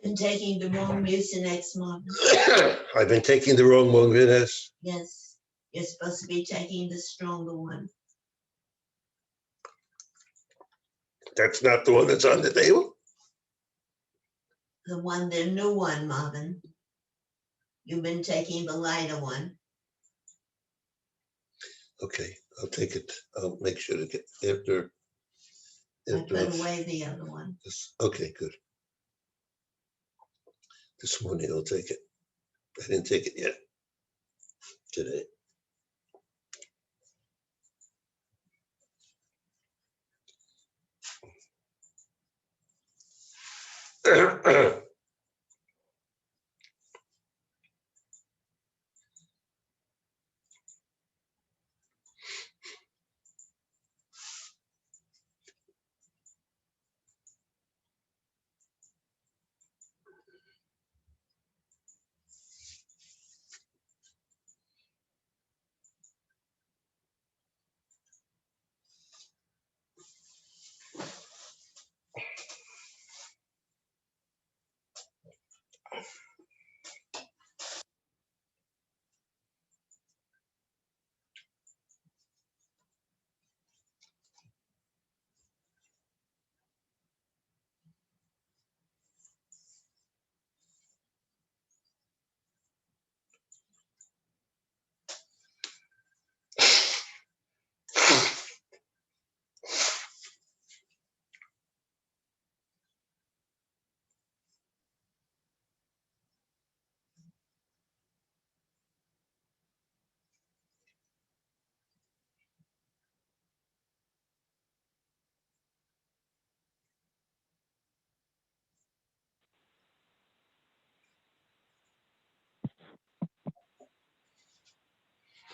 Been taking the wrong Mucinex, Marvin. I've been taking the wrong one, Vanessa. Yes, you're supposed to be taking the stronger one. That's not the one that's on the table? The new one, Marvin. You've been taking the lighter one. Okay, I'll take it. I'll make sure to get after. I put away the other one. Okay, good. This morning I'll take it. I didn't take it yet today.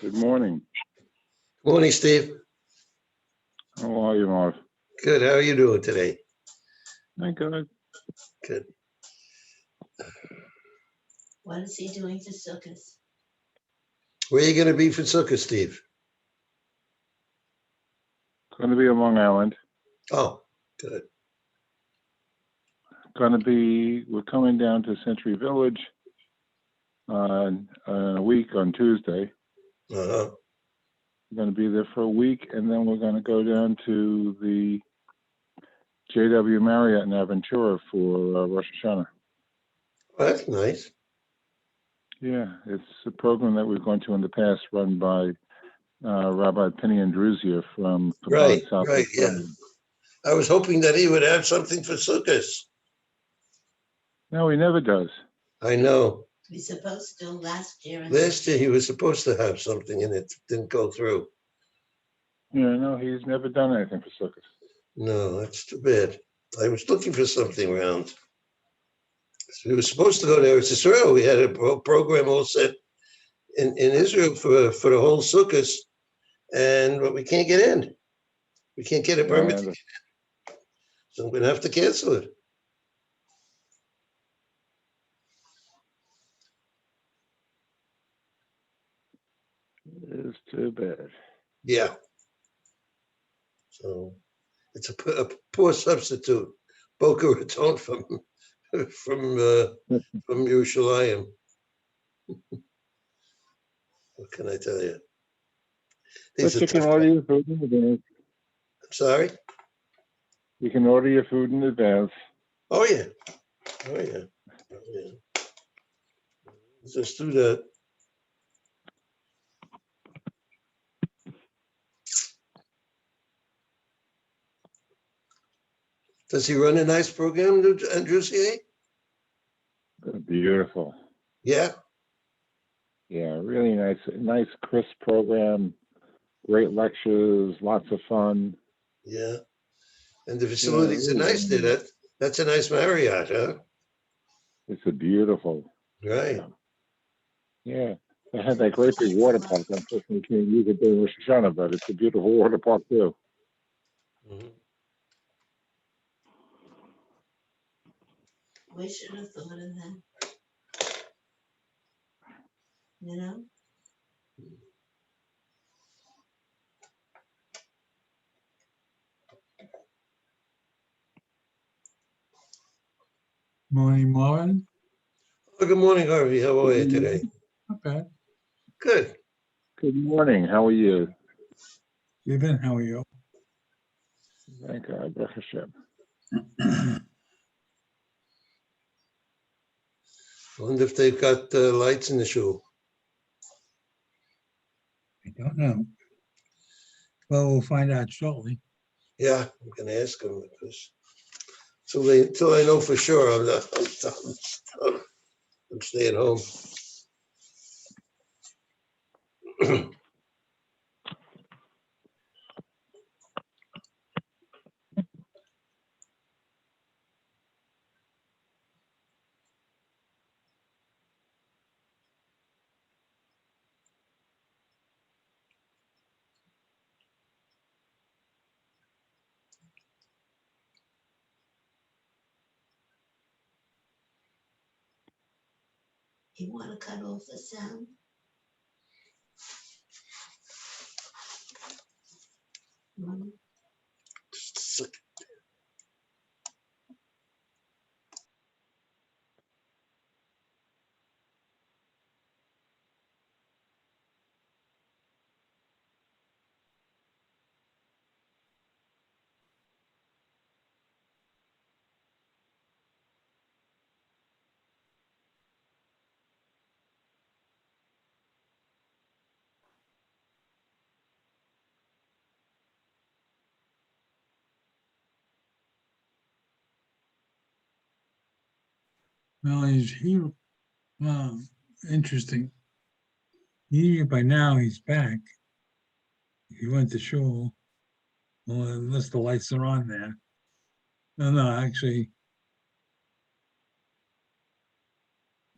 Good morning. Morning, Steve. How are you, Marv? Good. How are you doing today? I'm good. Good. What is he doing for Sukkot? Where are you going to be for Sukkot, Steve? Going to be on Long Island. Oh, good. We're coming down to Century Village a week on Tuesday. Uh-huh. We're going to be there for a week, and then we're going to go down to the JW Marriott in Aventura for Rosh Hashanah. Well, that's nice. Yeah, it's a program that we've gone to in the past, run by Rabbi Penny Andruzia from Right, Southwest. yeah. I was hoping that he would have something for Sukkot. No, he never does. I know. He's supposed to last year. Last year he was supposed to have something and it didn't go through. Yeah, no, he's never done anything for Sukkot. No, that's too bad. I was looking for something around. So we were supposed to go to Eretz Israel. We had a program all set in Israel for the whole Sukkot, but we can't get in. We can't get a permit to get in. So I'm going to have to cancel it. It's too bad. Yeah. So it's a poor substitute. Boca Raton from Yerushalayim. What can I tell you? But you can order your food in advance. I'm sorry? You can order your food in advance. Oh, yeah. Oh, yeah. Oh, yeah. Just do that. Does he run a nice program, Andrewsier? Beautiful. Yeah. Yeah, really nice, crisp program. Great lectures, lots of fun. Yeah. And the facilities are really nice there. nice. That's a nice Marriott, huh? It's a beautiful, Right. yeah. They had that great big water park. Unfortunately, you can't use it during Rosh Hashanah, but it's a beautiful water park too. Mhm. We should have thought of that. You know? Morning, Marvin. Oh, good morning, Harvey. How are you today? Not bad. Good. Good morning. How are you? Stephen, how are you? Thank God. Baruch Hashem. I wonder if they've got lights in the shul. I don't know. Well, we'll find out shortly. Yeah, I'm gonna ask them because till I know for sure, I'm staying home. You want to cut off the sound? Mm. Well, interesting. Usually by now he's back. He went to shul. Well, unless the lights are on there. No, actually.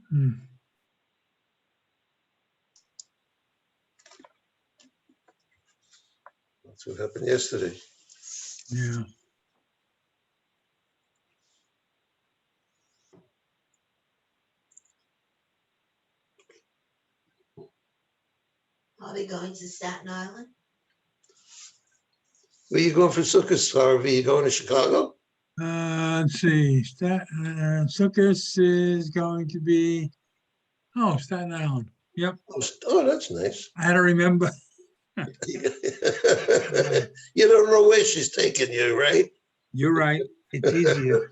Hmm, That's what happened yesterday. yeah. Are we going to Staten Island? Where you going for Sukkot, Harvey? You going to Chicago? Let's see. Sukkot is going to be, Staten Island. Yep. Oh, that's nice. I had to remember. You don't know where she's taking you, right? You're right. It's easier.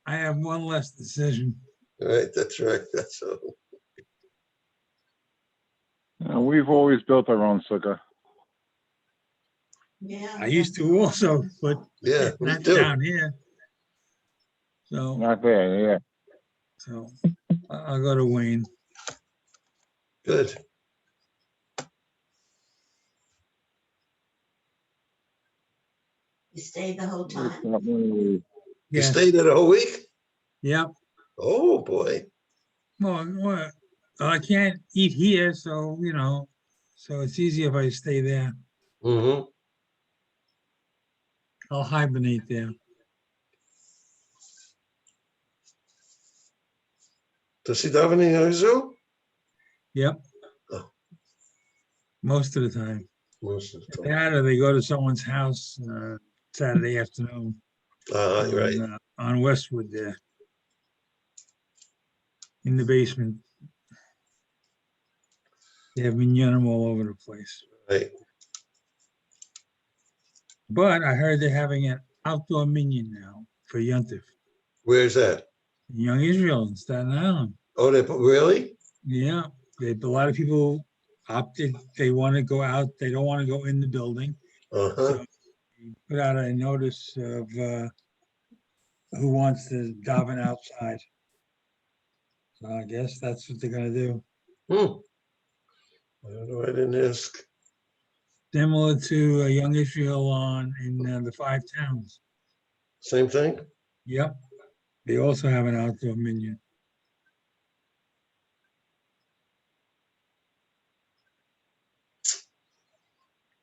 I have one less decision. Right, that's right. That's all. We've always built our own sukkah. Yeah. I used to also, but Yeah, me not too. down here. So, Not there, yeah. I'll go to Wayne. Good. You stayed the whole It's time? not one of these. You Yes. stayed there the whole week? Yep. Oh, boy. Well, I can't eat here, so so it's easy if I stay there. Mm-hmm. I'll hibernate there. Does he davening in Israel? Yep. Oh. Most of the time. Most of the time. That or they go to someone's house Saturday afternoon Right. on Westwood there in the basement. They have minyanim all over the place. Right. But I heard they're having an outdoor minyan now for Yontif. Where's that? Young Israel in Staten Island. Oh, really? Yeah, a lot of people opted. They want to go out. They don't want to go in the building. Uh-huh. So he put out a notice of who wants to daven outside. So I guess that's what they're gonna do. I don't know. I didn't ask. Similar to Young Israel in the Five Towns. Same thing? Yep. They also have an outdoor minion.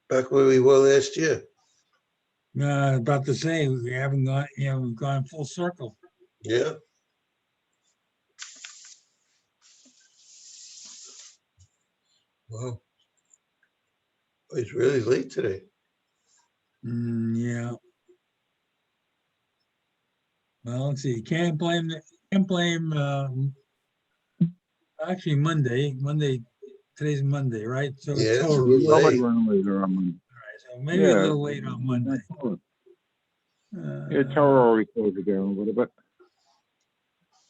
Back where we were last year. About to say, we haven't gone, we've gone full circle. Yeah. Wow. Oh, he's really late today. Yeah. Well, let's see, you can't blame, actually Monday, today's Monday, right? So it's Yeah, it's a total, little We always late. run later on Monday. so maybe a Yeah. little late on Monday. Yeah, Torah always slows it down a little bit.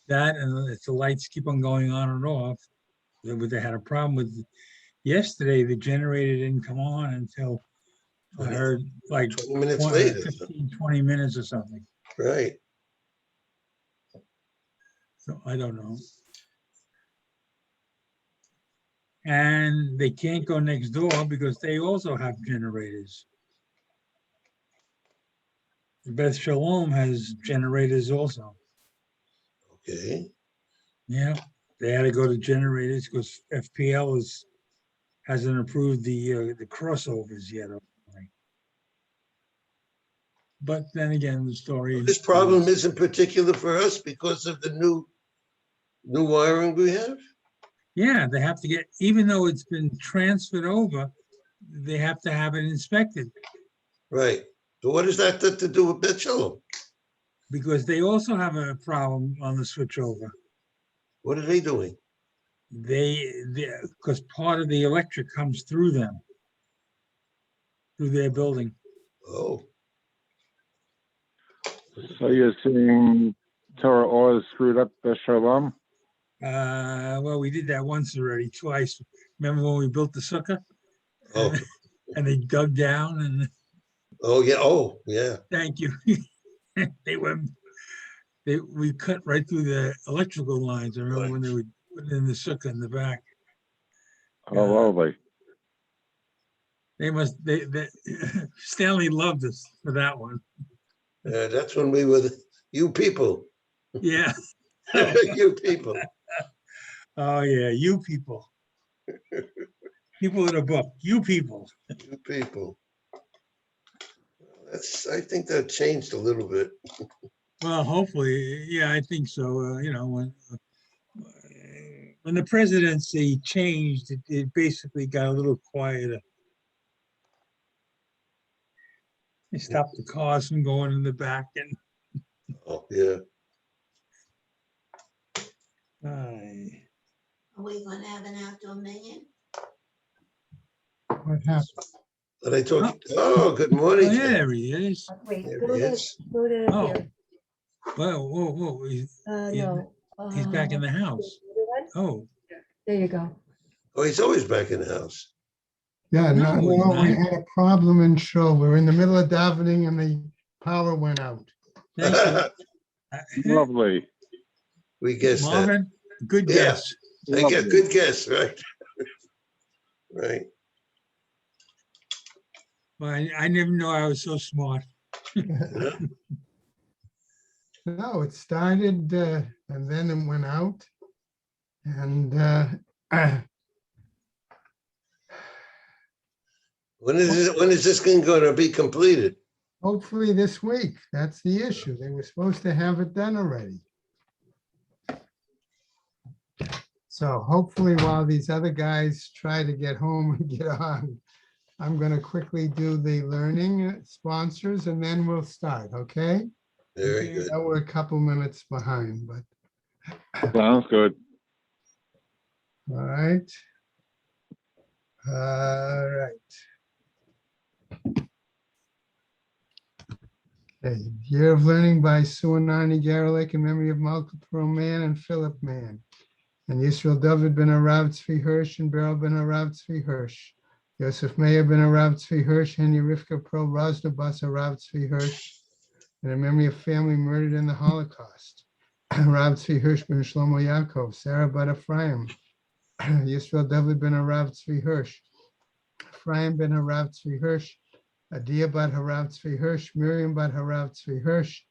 That and if the lights keep on going on and off, they had a problem with yesterday, the generator didn't come on until I heard like 20 minutes later. 15, 20 minutes or something. Right. So I don't know. And they can't go next door because they also have generators. Beth Shalom has generators also. Okay. Yeah, they had to go to generators because FPL hasn't approved the crossovers yet. But then again, the story. This problem isn't particular for us because of the new wiring we have? Yeah, they have to get, even though it's been transferred over, they have to have it inspected Right. So what does that have to do with Bet Shalom? because they also have a problem on the switchover. What are they doing? Because part of the electric comes through them, through their building. Oh, So you're saying Torah all is screwed up, Shalom? Well, we did that once already, twice. Remember when we built the sukkah? oh, And they dug down and oh, yeah. Oh, yeah. thank you. We cut right through the electrical lines. I remember when they would put it in the sukkah in the back. Oh, lovely. They Stanley loved us for that one. That's when we were you people. Yeah. You people. Oh yeah, you people. People in a book. You people. You people. I think that changed a little bit. Well, hopefully, yeah, I think so. When the presidency changed, it basically got a little quieter. They stopped the cars from going in the back and. Oh, yeah. Are we gonna have an outdoor minion? What happened? Are they talking? Oh, good morning, Yeah, Ken. there he is. Wait, There go he to, is. go to Oh. here. Whoa. No. He's back in the house. Other one? Oh, There you go. Oh, he's always back in the house. Yeah, No, no, it's we not. had a problem in show. We're in the middle of davening and the power went out. thank you. Lovely. We guessed that. Marvin, good Yeah. guess. I get good guess, right? Right. Well, I never know I was so smart. Yeah. No, it started and then it went out. And When is this thing going to be completed? hopefully this week, that's the issue. They were supposed to have it done already. So hopefully while these other guys try to get home and get on, I'm going to quickly do the learning sponsors and then we'll start, okay? Very Okay. good. Now we're a couple minutes behind, but Sounds good. all right. All right. Okay, Year of Learning by Suwanani Garelick in memory of Malcolm Mann and Philip Mann. And Yisrael David ben Arav Tzvi Hirsch and Beryl ben Arav Tzvi Hirsch. Yosef Meir ben Arav Tzvi Hirsch, Henry Rivka Pro Rosna Bas Arav Tzvi Hirsch. And in memory of family murdered in the Holocaust. Arav Tzvi Hirsch ben Shlomo Yaakov, Sarah bat Ephraim. Yisrael David ben Arav Tzvi Hirsch. Ephraim ben Harav Tzvi Hirsch, Adia bat Harav Tzvi Hirsch, Miriam bat Harav Tzvi Hirsch,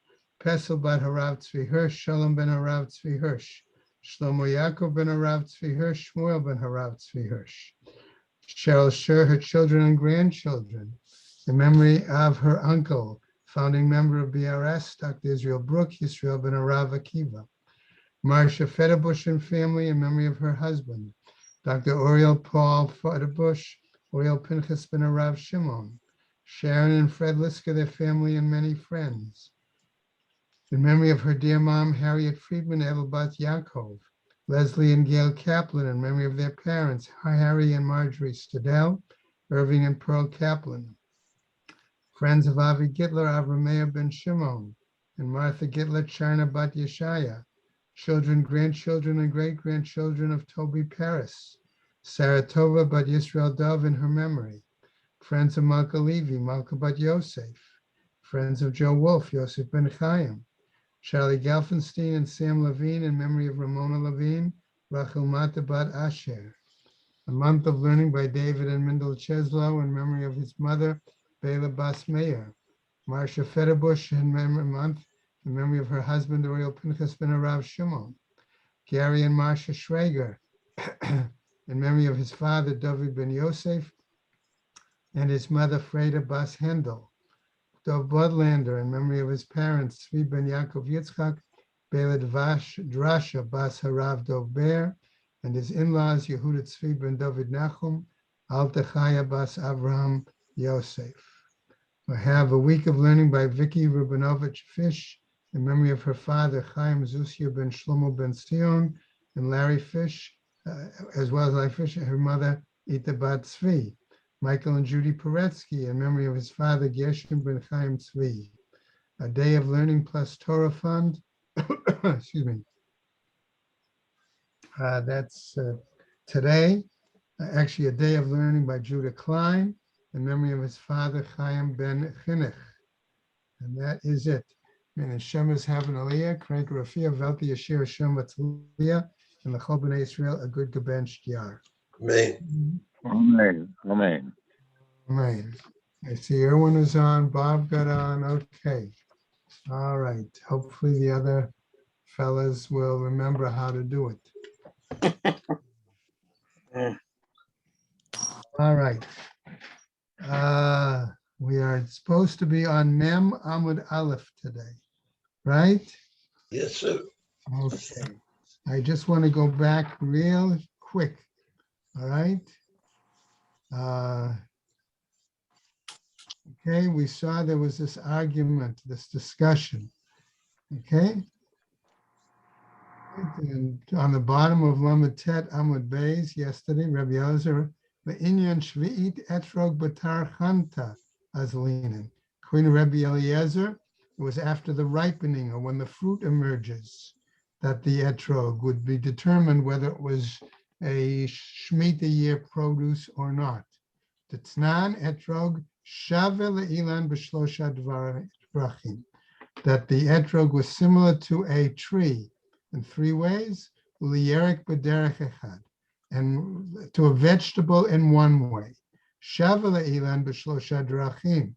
Pesel bat Harav Tzvi Hirsch, Shalom ben Harav Tzvi Hirsch, Shlomo Yaakov ben Harav Tzvi Hirsch, Shmuel ben Harav Tzvi Hirsch. Cheryl Sher, her children and grandchildren, in memory of her uncle, founding member of BRS, Dr. Israel Brook, Yisrael ben Harav Akiva. Marcia Federbush and family, in memory of her husband, Dr. Oriel Paul Federbush, Oriel Pinchas ben Harav Shimon. Sharon and Fred Liska, their family, and many friends. In memory of her dear mom, Harriet Friedman, Evelbat Yaakov. Leslie and Gail Kaplan, in memory of their parents, Harry and Marjorie Stadell, Irving and Pearl Kaplan. Friends of Avi Gitler, Avrameya ben Shimon, and Martha Gitler, China Bat Yeshaya. Children, grandchildren, and great-grandchildren of Toby Paris. Saratova Bat Yisrael Dov in her memory. Friends of Malka Levy, Malka Bat Yosef. Friends of Joe Wolf, Yosef ben Chaim. Charlie Gelfenstein and Sam Levine in memory of Ramona Levine, Rachel Mata Bat Asher. A month of learning by David and Mendel Cheslow in memory of his mother, Bela Bas Meir. Marcia Federbush in memory month in memory of her husband, Oriel Pinchas ben Harav Shimon. Gary and Marcia Schrager in memory of his father, David ben Yosef, and his mother, Freda Bas Hendel. Dov Budlander in memory of his parents, Tzvi ben Yaakov Yitzchak, Bela Drasha Bas Harav Dov Ber, and his in-laws, Yehuda Tzvi ben David Nachum, Alta Chaya Bas Avraham Yosef. We have a week of learning by Vicky Rubinovich Fish in memory of her father, Chaim Zusia ben Shlomo ben Sion, and Larry Fish, as well as Larry Fish, and her mother, Ita Bat Tzvi. Michael and Judy Paretsky in memory of his father, Gershon ben Chaim Tzvi. A day of learning plus Torah fund. Excuse me. That's today. Actually, a day of learning by Judah Klein in memory of his father, Chaim ben Chinuch. And that is it. And Hashem is having Aliyah, Krank Rafia, Velti Yashir Hashem Vatzliah, and the Chol B'nai Israel, a good Gaben Shtiar. Amen. Amen. Amen. Amen. I see Erwin is on, Bob got on, okay. All right, hopefully the other fellas will remember how to do it. All right. We are supposed to be on Mem Amud Aleph today, right? Yes, sir. Okay. I just want to go back real quick, all right? Okay, we saw there was this argument, this discussion, okay? And on the bottom of Lamed Tet Amud Beis yesterday, Rabbi Elazar, the Inyan Shvi'it Etrog Batar Chanta Azlinin. According to Rabbi Eliezer, it was after the ripening or when the fruit emerges that the etrog would be determined whether it was a Shemitah year produce or not. T'tznan etrog shave le'ilan b'shlosha dvarachim. That the etrog was similar to a tree in three ways, u'liyerik b'derech echad, and to a vegetable in one way. Shave le'ilan b'shlosha dvarachim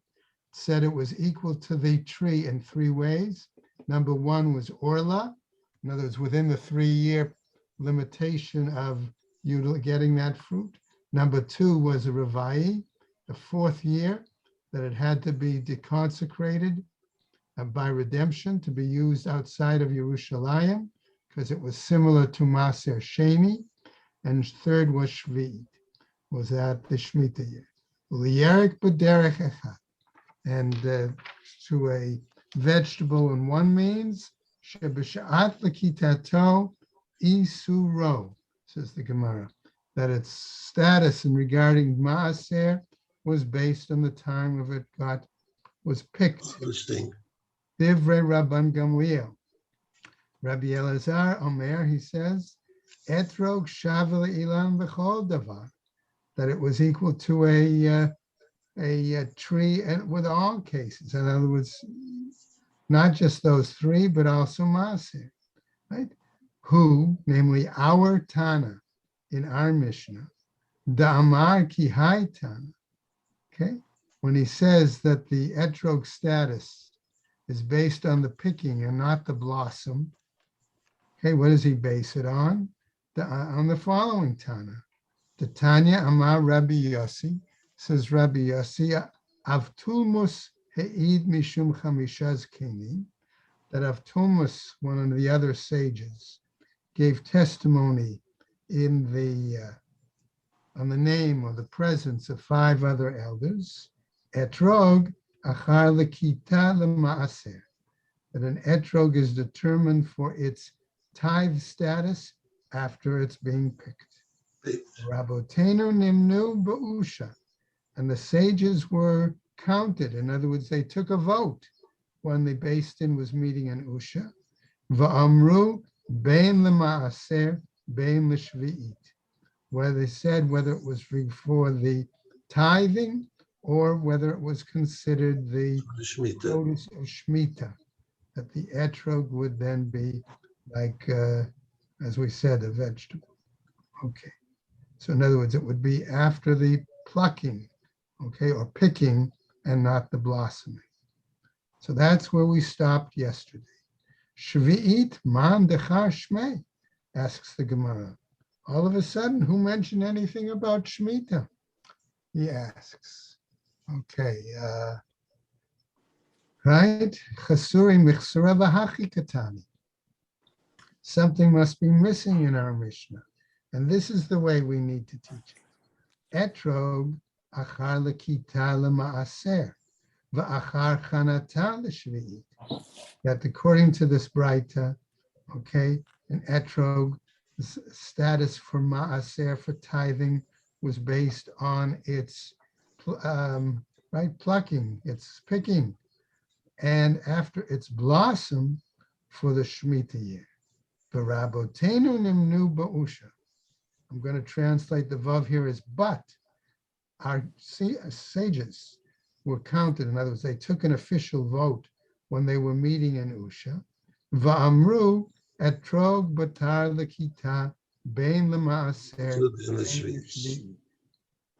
said it was equal to the tree in three ways. Number one was orla, in other words, within the 3-year limitation of you getting that fruit. Number two was a revai, the 4th year, that it had to be deconsecrated by redemption to be used outside of Yerushalayim, because it was similar to Maser Sheni. And third was Shvi'it, was that the Shemitah year. Liyerik b'derech echad. And to a vegetable in one means, sheb'sha'at l'kitato isuro, says the Gemara, that its status in regarding Maaser was based on the time of it was picked. Interesting. Divrei Rabban Gamliel. Rabbi Elazar Omer, he says, etrog shavel ilan b'chol davar, that it was equal to a tree and with all cases. In other words, not just those three, but also Maaser, right? Who, namely our Tana in our Mishnah, Da'amar ki hai Tana, Okay, when he says that the etrog status is based on the picking and not the blossom, okay, what does he base it on? On the following Tana. The Tanya Amar Rabbi Yossi, says Rabbi Yossi, Avtulmus He'id Mishum Chamishaz Keni, that Avtulmus, one of the other sages, gave testimony in the on the name or the presence of 5 other elders. Etrog achar lekita lemaaser, that an etrog is determined for its tithe status after it's being picked. Rabotenu nimnu ba'usha, and the sages were counted. In other words, they took a vote when the Beis Din was meeting in Usha. Va'amru bein lemaaser bein l'shvi'it, where they said whether it was for the tithing or whether it was considered the Shemitah. produce of Shemitah, that the etrog would then be like, as we said, a vegetable. Okay. So in other words, it would be after the plucking, okay, or picking and not the blossoming. So that's where we stopped yesterday. Shvi'it man dechar shmei, asks the Gemara. All of a sudden, who mentioned anything about Shemitah? He asks. Okay, right? Chasuri michsura v'hachi katani. Something must be missing in our Mishnah. And this is the way we need to teach it. Etrog achar lekita lemaaser v'achar chanata l'shvi'it. That according to this Braita, okay, an etrog, status for maaser, for tithing, was based on its plucking, its picking, and after its blossom for the Shemitah year. V'rabotenu nimnu ba'usha. I'm going to translate the vav here as but. Our sages were counted. In other words, they took an official vote when they were meeting in Usha. Va'amru etrog batar lekita bein lemaaser.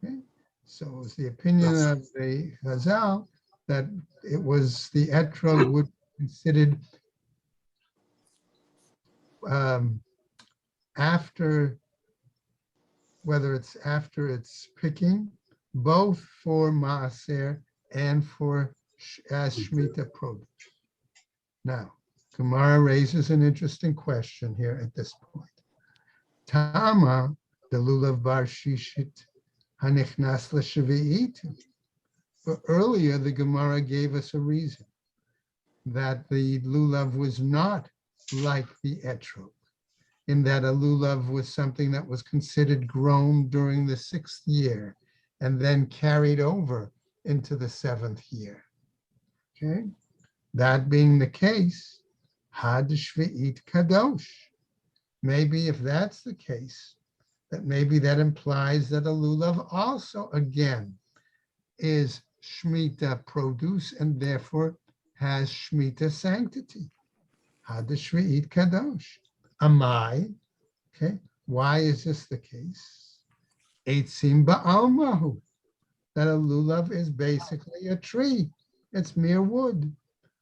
Okay, so it was the opinion of the Chazal that it was the etrog would be considered after, whether it's after its picking, both for maaser and for as Shemitah produce. Now, Gemara raises an interesting question here at this point. Tama the lulav bar shishit hanichnas l'shavi'it. But earlier, the Gemara gave us a reason that the lulav was not like the etrog, in that a lulav was something that was considered grown during the 6th year and then carried over into the 7th year. Okay, that being the case, had shvi'it kadosh. Maybe if that's the case, that maybe that implies that a lulav also again is Shemitah produce and therefore has Shemitah sanctity. Had shvi'it kadosh. Amai, okay, why is this the case? Eitzim ba'almahu, that a lulav is basically a tree. It's mere wood.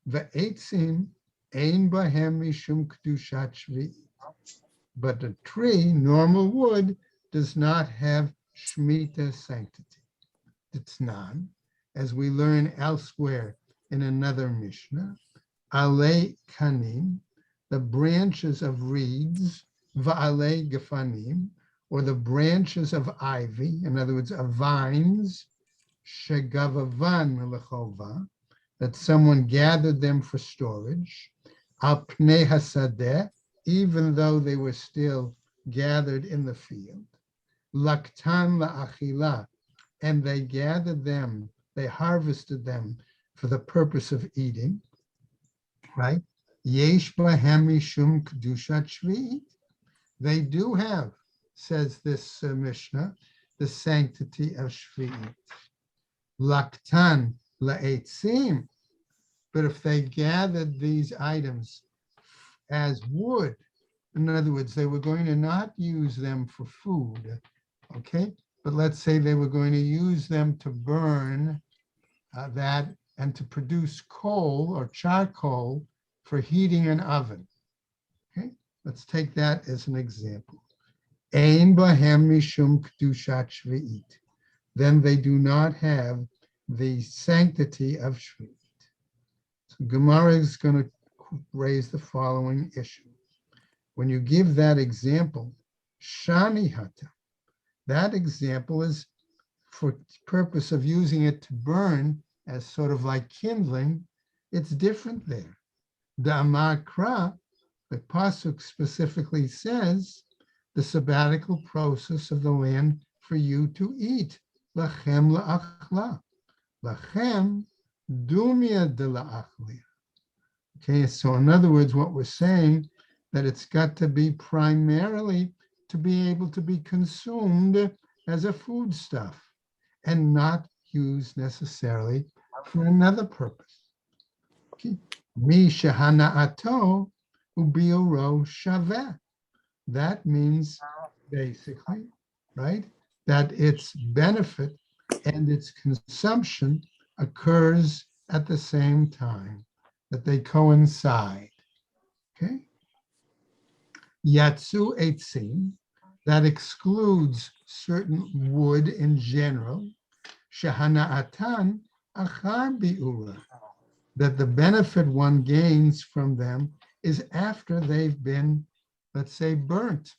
Ve'eitzim ein bahem mishum kedushat shvi'it. But a tree, normal wood, does not have Shemitah sanctity. It's none, as we learn elsewhere in another Mishnah. Alei kanim, the branches of reeds, va'alei gefanim, or the branches of ivy, in other words, of vines, shegavavan lechova, that someone gathered them for storage, al pnei hasadeh, even though they were still gathered in the field, laktan la'achila, and they gathered them, they harvested them for the purpose of eating, right? Yesh bahem mishum kedushat shvi'it. They do have, says this Mishnah, the sanctity of shvi'it. Laktan la'etzim. But if they gathered these items as wood, in other words, they were going to not use them for food, okay? but let's say they were going to use them to burn that and to produce coal or charcoal for heating an oven. Okay, let's take that as an example. Ein bahem mishum kedushat shvi'it. Then they do not have the sanctity of Shvi'it. So Gemara is going to raise the following issue. When you give that example, Shani Hata, that example is for purpose of using it to burn as sort of like kindling. It's different there. The Amakra, the Pasuk specifically says, the sabbatical process of the land for you to eat. Lachem la'achla. Lachem dumia de la'achlia. Okay, so in other words, what we're saying, that it's got to be primarily to be able to be consumed as a foodstuff and not used necessarily for another purpose. Okay. Mi shehana'ato ubioro shaveh. That means basically, right, that its benefit and its consumption occurs at the same time, that they coincide. Okay. Yatsu etzim, that excludes certain wood in general. Shahana'atan achar bi'ura, that the benefit one gains from them is after they've been, let's say, burnt,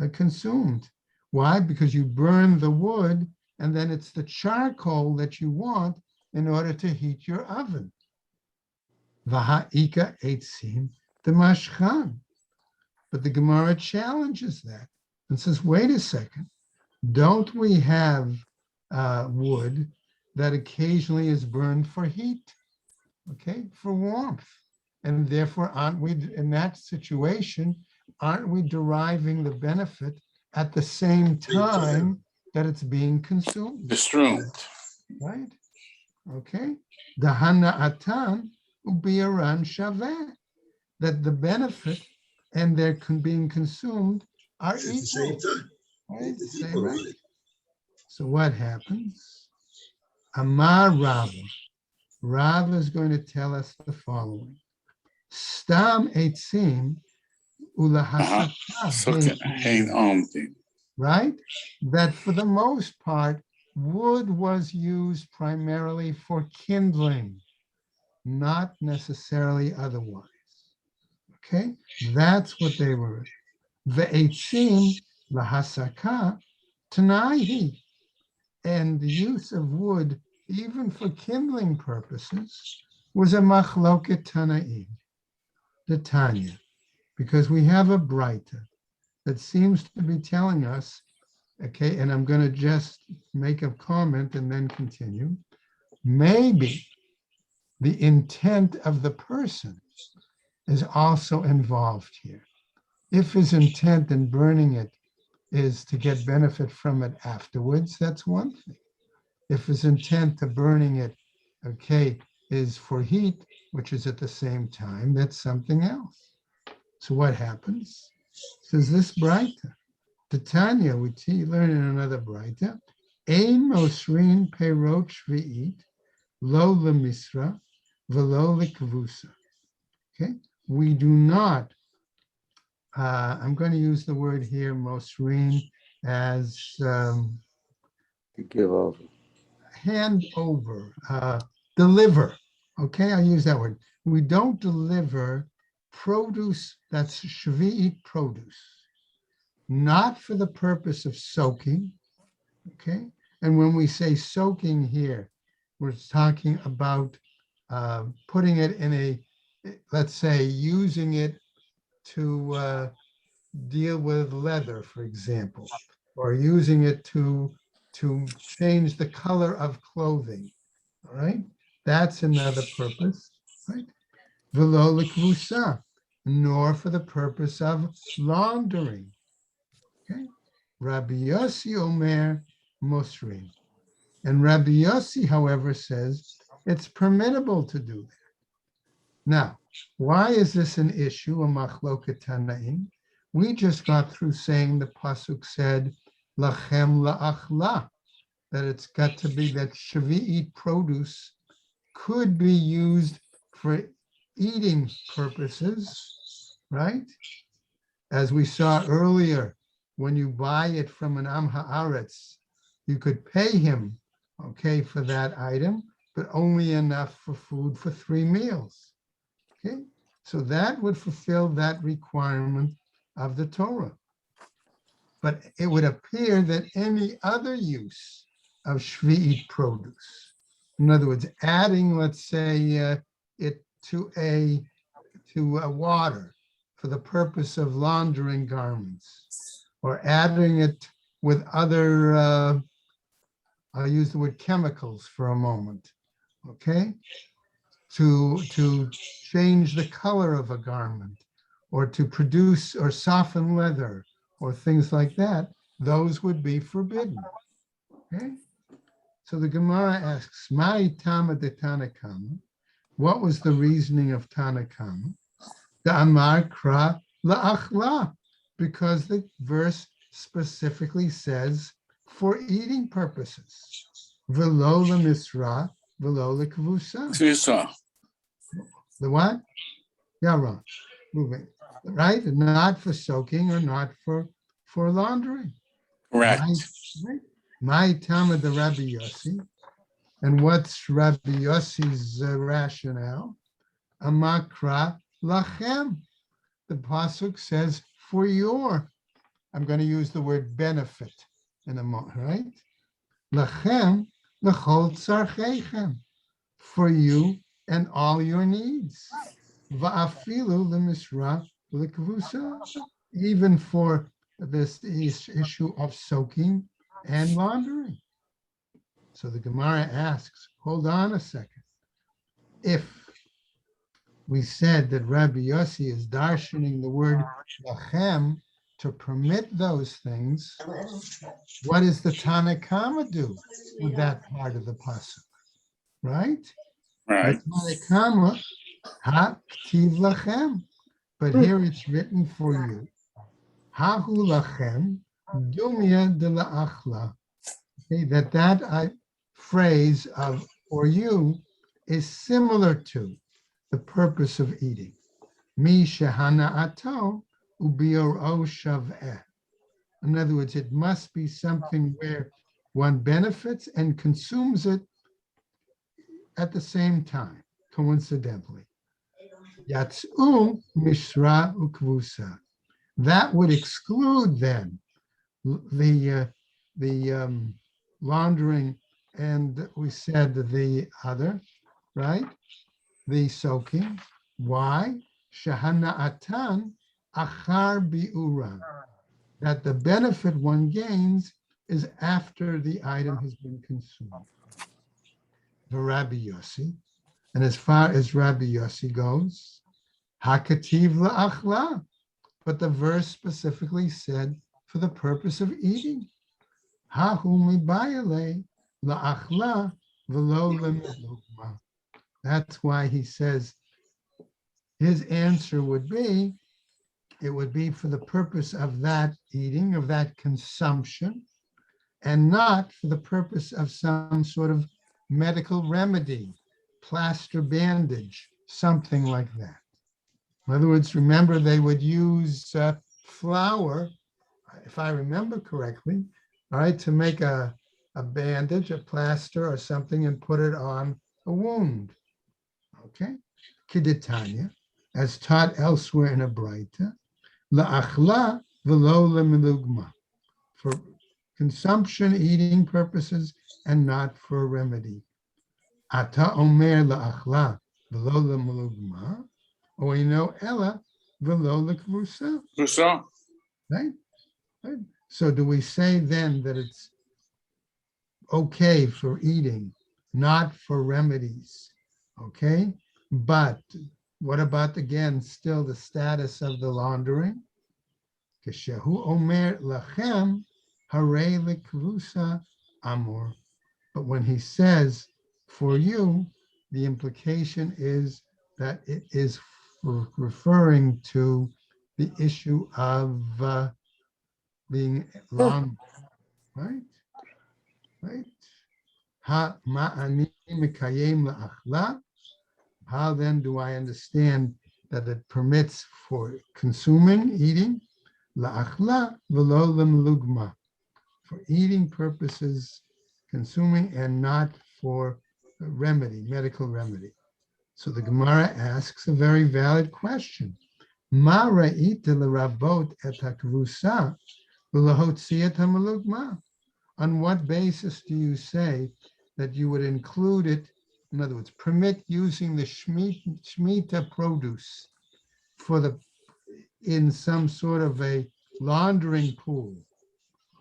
consumed. Why? Because you burn the wood and then it's the charcoal that you want in order to heat your oven. Vaha'ika etzim demashchan. But the Gemara challenges that and says, wait a second, don't we have wood that occasionally is burned for heat, okay, for warmth? And therefore, aren't we, in that situation, aren't we deriving the benefit at the same time that it's being consumed? Consumed. Right? Okay. Dahana atan ubiyaran shaveh, that the benefit and their being consumed are At the same equal. time. Right? It's Same, equal, right? right? So what happens? Amar Rava. Rava is going to tell us the following. Stam etzim ulahasaka. Right? That for the most part, wood was used primarily for kindling, not necessarily otherwise. Okay? That's what they were. Ve'etzim lahasaka tanaihi. And the use of wood, even for kindling purposes, was a machloket tanaim, the Tanya, because we have a Braita that seems to be telling us, okay, and I'm going to just make a comment and then continue, maybe the intent of the person is also involved here. If his intent in burning it is to get benefit from it afterwards, that's one thing. If his intent to burning it, okay, is for heat, which is at the same time, that's something else. So what happens? Says this Braita, the Tanya, we learn in another Braita, Ein mosrin perot shvi'it, lo lemisra, velo lekvusa. Okay, we do not, I'm going to use the word here, mosrin, as Give over. hand over, deliver. Okay, I use that word. We don't deliver produce that's shvi'it produce, not for the purpose of soaking. Okay, and when we say soaking here, we're talking about putting it in a, let's say, using it to deal with leather, for example, or using it to change the color of clothing. All right, that's another purpose, right? Velo likvusa, nor for the purpose of laundering. Okay, Rabbi Yossi Omer Mosrin, and Rabbi Yossi, however, says it's permittable to do that. Now, why is this an issue, a machloket tanaim? We just got through saying the pasuk said lachem la'achla, that it's got to be that Shavi'it produce could be used for eating purposes, right? As we saw earlier, when you buy it from an Am Haaretz, you could pay him, okay, for that item, but only enough for food for 3 meals. Okay, so that would fulfill that requirement of the Torah. But it would appear that any other use of Shvi'it produce, in other words, adding, let's say, it to a water for the purpose of laundering garments, or adding it with other, I'll use the word chemicals for a moment, okay? To change the color of a garment, or to produce or soften leather, or things like that, those would be forbidden, okay? So the Gemara asks, Mai Tama de Tanakama, what was the reasoning of Tanakama? The Amar Kra La'achla, because the verse specifically says for eating purposes. Velo Misra, velo Kvusa. The what? Yeah, wrong. Moving. Right? Not for soaking or not for laundering. Correct. My Tama the Rabbi Yossi. And what's Rabbi Yossi's rationale? Amakra lachem. The pasuk says for your. I'm going to use the word benefit in a moment, right? Lachem lechol tzarcheichem. For you and all your needs. Va'afilu lemisra lekvusa. Even for this issue of soaking and laundering. So the Gemara asks, hold on a second. If we said that Rabbi Yossi is darshaning the word lachem to permit those things, what does the Tanakama do with that part of the pasuk? Right? Right. The Tanakama ha ktiv lachem, but here it's written for you. Hahu lachem dumya de la'achla. Okay, that phrase of for you is similar to the purpose of eating. Mi shehana ato ubioro shaveh. In other words, it must be something where one benefits and consumes it at the same time, coincidentally. Yatsu mishra ukvusa. That would exclude then the laundering, and we said the other, right? The soaking. Why? Shahana atan achar biura. That the benefit one gains is after the item has been consumed. The Rabbi Yossi, and as far as Rabbi Yossi goes, hakativ la'achla, but the verse specifically said for the purpose of eating. Hahu mibayale la'achla velo lemilukma. That's why he says his answer would be, it would be for the purpose of that eating, of that consumption, and not for the purpose of some sort of medical remedy, plaster bandage, something like that. In other words, remember they would use flour, if I remember correctly, all right, to make a bandage, a plaster or something, and put it on a wound. Okay? Kiditanya, as taught elsewhere in a Braita, la'achla velo lemilugma, for consumption, eating purposes, and not for a remedy. Ata omer la'achla velo lemilugma, or we know ella velo lekvusa. Right? Right? So do we say then that it's okay for eating, not for remedies? Okay? But what about, again, still the status of the laundering? Keshehu omer lachem hare lekvusa amor. But when he says for you, the implication is that it is referring to the issue of being laundered. right? Right? Ha ma'ani mikayem la'achla. How then do I understand that it permits for consuming, eating, la'achla v'lo lemlugma, for eating purposes, consuming, and not for remedy, medical remedy. So the Gemara asks a very valid question. Ma ra'ita l'rabot et hakvusa v'lahotzi et hamalugma. On what basis do you say that you would include it, in other words, permit using the Shemitah produce for in some sort of a laundering pool,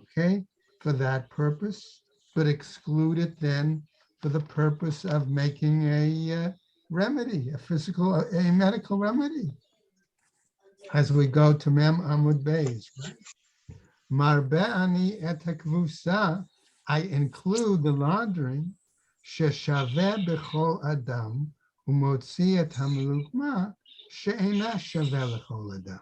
okay, for that purpose, but exclude it then for the purpose of making a remedy, a medical remedy? As we go to Mem Amud Beis, right? Marbe'ani et hakvusa, I include the laundering, sheshaveh bechol adam, umotzi et hamelukma, she'ena shaveh lechol adam.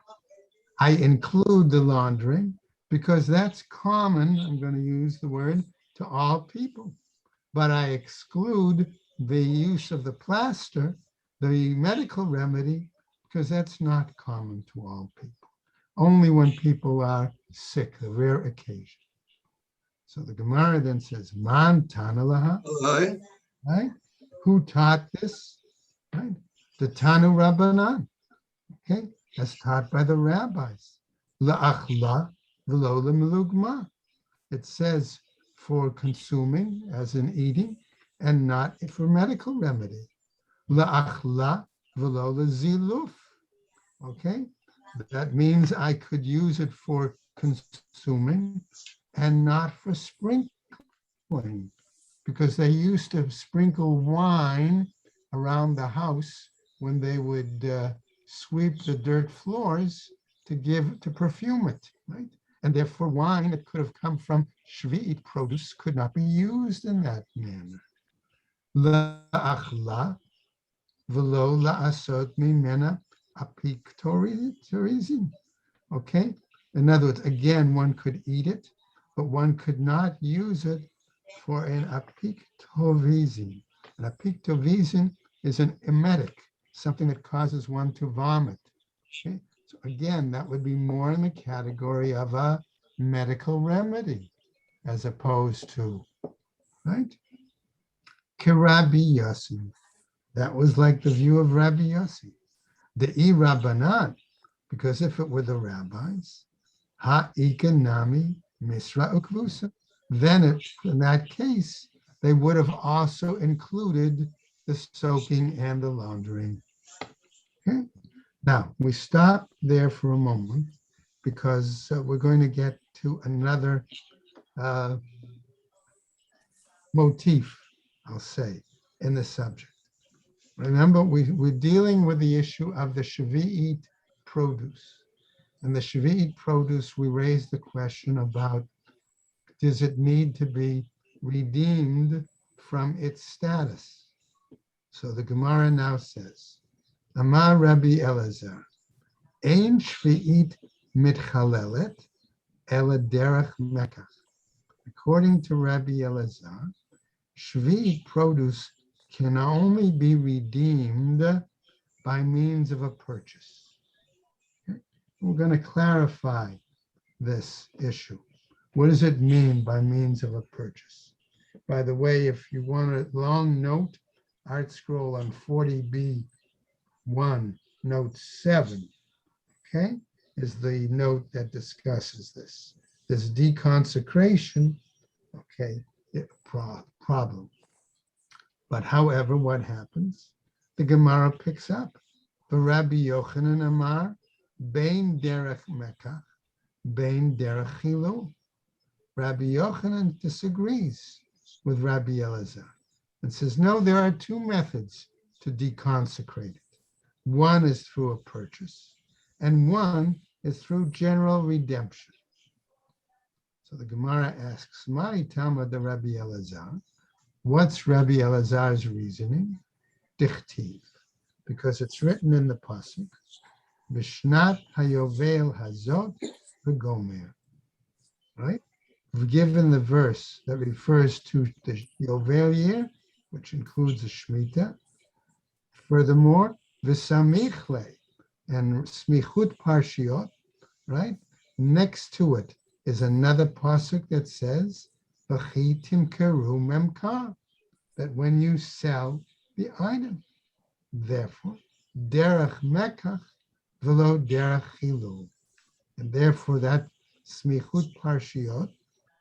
I include the laundering because that's common, I'm going to use the word, to all people. But I exclude the use of the plaster, the medical remedy, because that's not common to all people. Only when people are sick, the rare occasion. So the Gemara then says, Man Tanalaha, Aye. right? Who taught this? Right? The Tanu Rabbanan, okay? As taught by the rabbis. La'achla v'lo lemilugma. It says for consuming, as in eating, and not for medical remedy. La'achla v'lo leziluf. Okay? That means I could use it for consuming and not for sprinkling, because they used to sprinkle wine around the house when they would sweep the dirt floors to perfume it, right? And therefore wine that could have come from Shvi'it produce could not be used in that manner. La'achla v'lo la'asot mimena apiktorizin. Okay? In other words, again, one could eat it, but one could not use it for an apiktovizin. An apiktovizin is an emetic, something that causes one to vomit. Okay? So again, that would be more in the category of a medical remedy, as opposed to, right? Kirabi Yossi. That was like the view of Rabbi Yossi. The Rabbanan, because if it were the rabbis, ha-ikanami misra ukvusa, then in that case, they would have also included the soaking and the laundering. Okay. Now, we stop there for a moment because we're going to get to another motif, I'll say, in the subject. Remember, we're dealing with the issue of the Shvi'it produce. And the Shvi'it produce, we raised the question about, does it need to be redeemed from its status? So the Gemara now says, Amar Rabbi Elazar, Ein Shvi'it mitchalelet ela derech mekach. According to Rabbi Elazar, Shvi'it produce can only be redeemed by means of a purchase. Okay? We're going to clarify this issue. What does it mean by means of a purchase? By the way, if you want a long note, Art Scroll on 40B1, note 7, okay, is the note that discusses this. This deconsecration, okay, problem. But however, what happens? The Gemara picks up. The Rabbi Yochanan Amar, Bein derech mekach, Bein derech chilul. Rabbi Yochanan disagrees with Rabbi Elazar and says, no, there are two methods to deconsecrate it. One is through a purchase, and one is through general redemption. So the Gemara asks, Mari Tama de Rabbi Elazar. What's Rabbi Elazar's reasoning? Dichtiv, because it's written in the pasuk, Bishnat hayovel hazot v'gomer, right? given the verse that refers to the Yovel year, which includes the Shemitah. Furthermore, v'samichle and smichut parshiot, right? Next to it is another pasuk that says, "V'chi timkeru memkar," that when you sell the item, therefore, derech mekach v'lo derech chilul, and therefore that smichut parshiot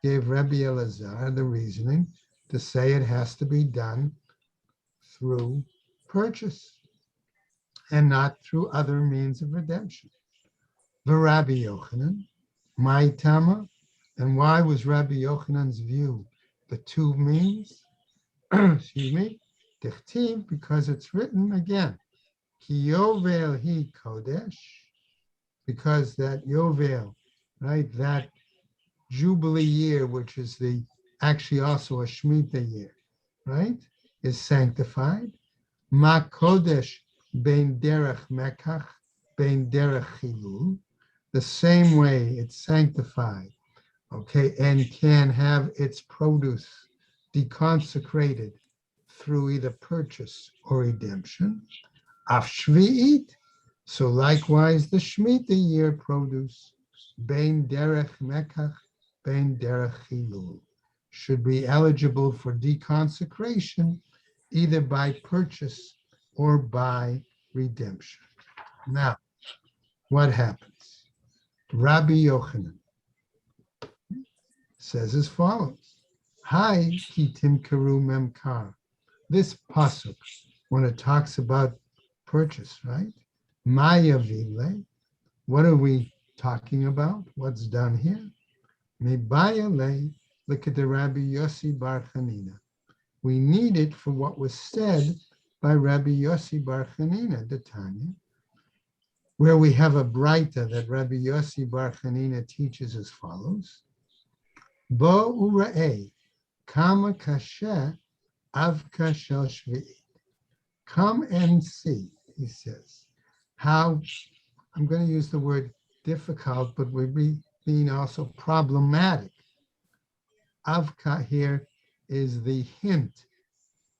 gave Rabbi Elazar the reasoning to say it has to be done through purchase and not through other means of redemption. The Rabbi Yochanan, my Tama, and why was Rabbi Yochanan's view the two means? Excuse me, Dichtiv, because it's written again, Ki Yovel Hi Kodesh, because that Yovel, right, that Jubilee year, which is the actually also a Shemitah year, right, is sanctified. Ma Kodesh bein derech mekach, bein derech chilul, the same way it's sanctified, okay, and can have its produce deconsecrated through either purchase or redemption. Af Shvi'it, so likewise the Shemitah year produce, bein derech mekach, bein derech chilul, should be eligible for deconsecration either by purchase or by redemption. Now, what happens? Rabbi Yochanan says as follows: Hi kitim karu memkar. This pasuk, when it talks about purchase, right? Maya vile. What are we talking about? What's done here? Mibaya le likete Rabbi Yossi Bar Chanina. We need it for what was said by Rabbi Yossi Bar Chanina, the Tanya, where we have a braita that Rabbi Yossi Bar Chanina teaches as follows: Bo ura'eh kama kasha avka shel shvi'it. Come and see, he says, how, I'm going to use the word difficult, but we being also problematic. Avka here is the hint,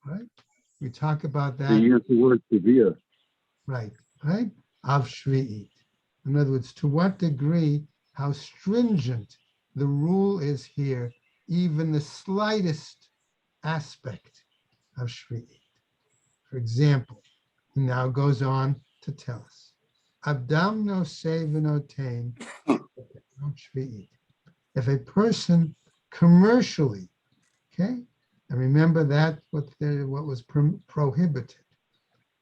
right? We talk about that. They use the word severe. Right. Av Shvi'it. In other words, to what degree, how stringent the rule is here, even the slightest aspect of Shvi'it. For example, he now goes on to tell us, Abdam no sevenotain Shvi'it. If a person commercially, okay, and remember that what was prohibited,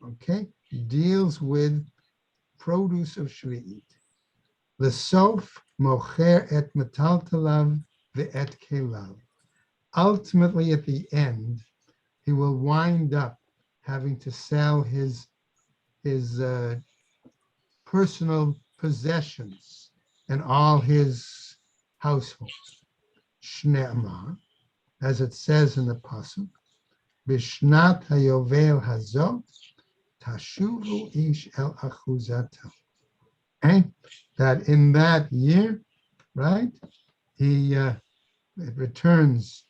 okay, deals with produce of Shvi'it. The sof mocher et metaltalav ve'et kelav. Ultimately, at the end, he will wind up having to sell his personal possessions and all his household. Shne'amar, as it says in the pasuk, Bishnat hayovel hazot tashuvu ish el achuzato. Okay? That in that year, right, it returns,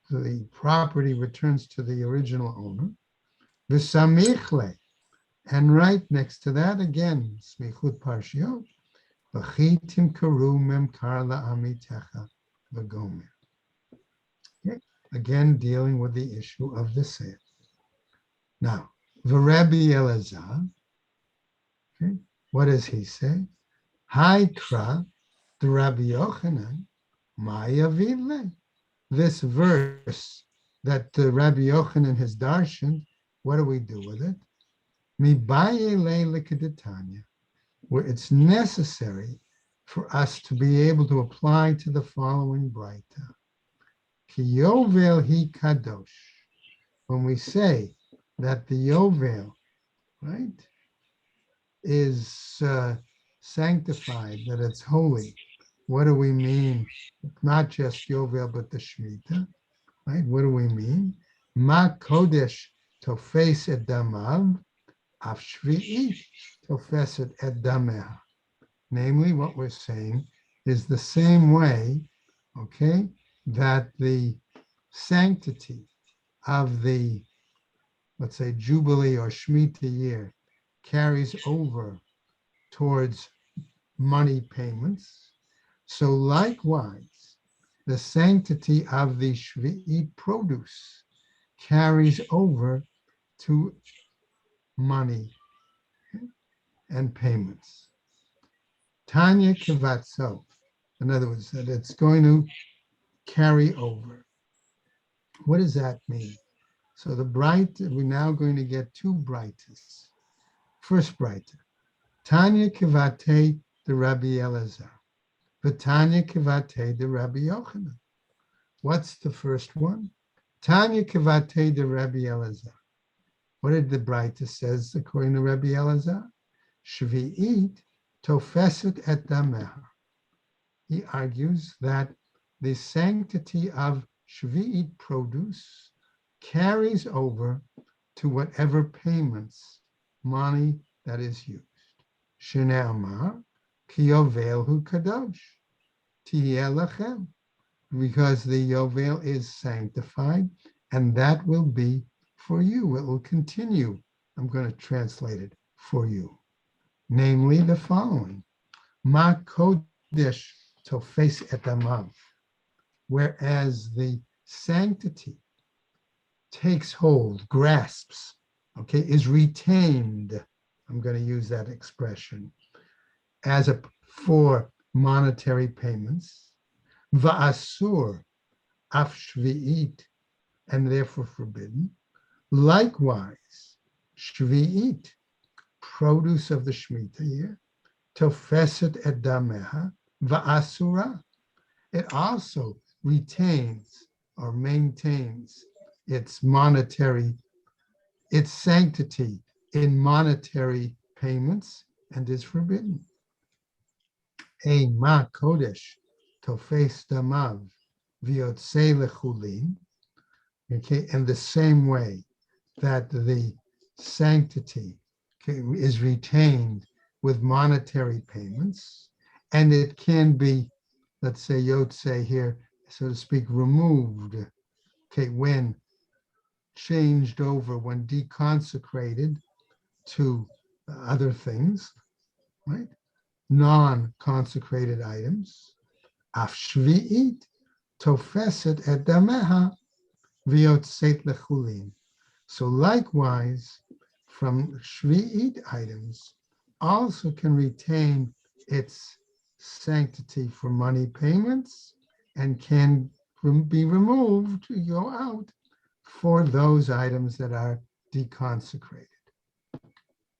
the property returns to the original owner. V'samichle, and right next to that again, smichut parshiot, v'chitim karu memkar la'amitecha v'gomer. Okay? Again, dealing with the issue of the sale. Now, v'Rabbi Elazar, okay, what does he say? Haikra, the Rabbi Yochanan, Maya Vile. This verse that the Rabbi Yochanan has darshan, what do we do with it? Mibaye le'likadetanya, where it's necessary for us to be able to apply to the following braita. Ki yovel hi kadosh. When we say that the yovel, right, is sanctified, that it's holy, what do we mean? Not just yovel, but the Shemitah, right? What do we mean? Ma kodesh tofes et damav, af shvi'it tofes et dameha. Namely, what we're saying is the same way okay, that the sanctity of the, let's say, Jubilee or Shemitah year carries over towards money payments. So likewise, the sanctity of the Shvi'it produce carries over to money and payments. Tanya Kivatso, in other words, that it's going to carry over. What does that mean? So the bright, we're now going to get two brightest. First brighter, Tanya Kivate the Rabbi Elazar, Tanya Kivate the Rabbi Yochanan. What's the first one? Tanya Kivate the Rabbi Elazar. What did the brightest says according to Rabbi Elazar? Shvi'it tofeset et dameha. He argues that the sanctity of Shvi'it produce carries over to whatever payments, money that is used. Shene'amar ki yovelhu kadosh tihye lachem, because the yovel is sanctified, and that will be for you. It will continue. I'm going to translate it for you. Namely, the following: Ma kodesh tofes et amav, whereas the sanctity takes hold, grasps, okay, is retained. I'm going to use that expression as for monetary payments. Va'asur af shvi'it, and therefore forbidden. Likewise, shvi'it, produce of the Shemitah year, tofeset et dameha va'asura. It also retains or maintains its monetary, its sanctity in monetary payments, and is forbidden. A ma kodesh tofes damav v'yotzei lechulin. Okay, in the same way that the sanctity is retained with monetary payments, and it can be, let's say, yotzei here, so to speak, removed, okay, when changed over, when deconsecrated to other things, right? Non-consecrated items. Af shvi'it tofeset et dameha v'yotzeit lechulin. So likewise, from shvi'it items also can retain its sanctity for money payments and can be removed, go out for those items that are deconsecrated.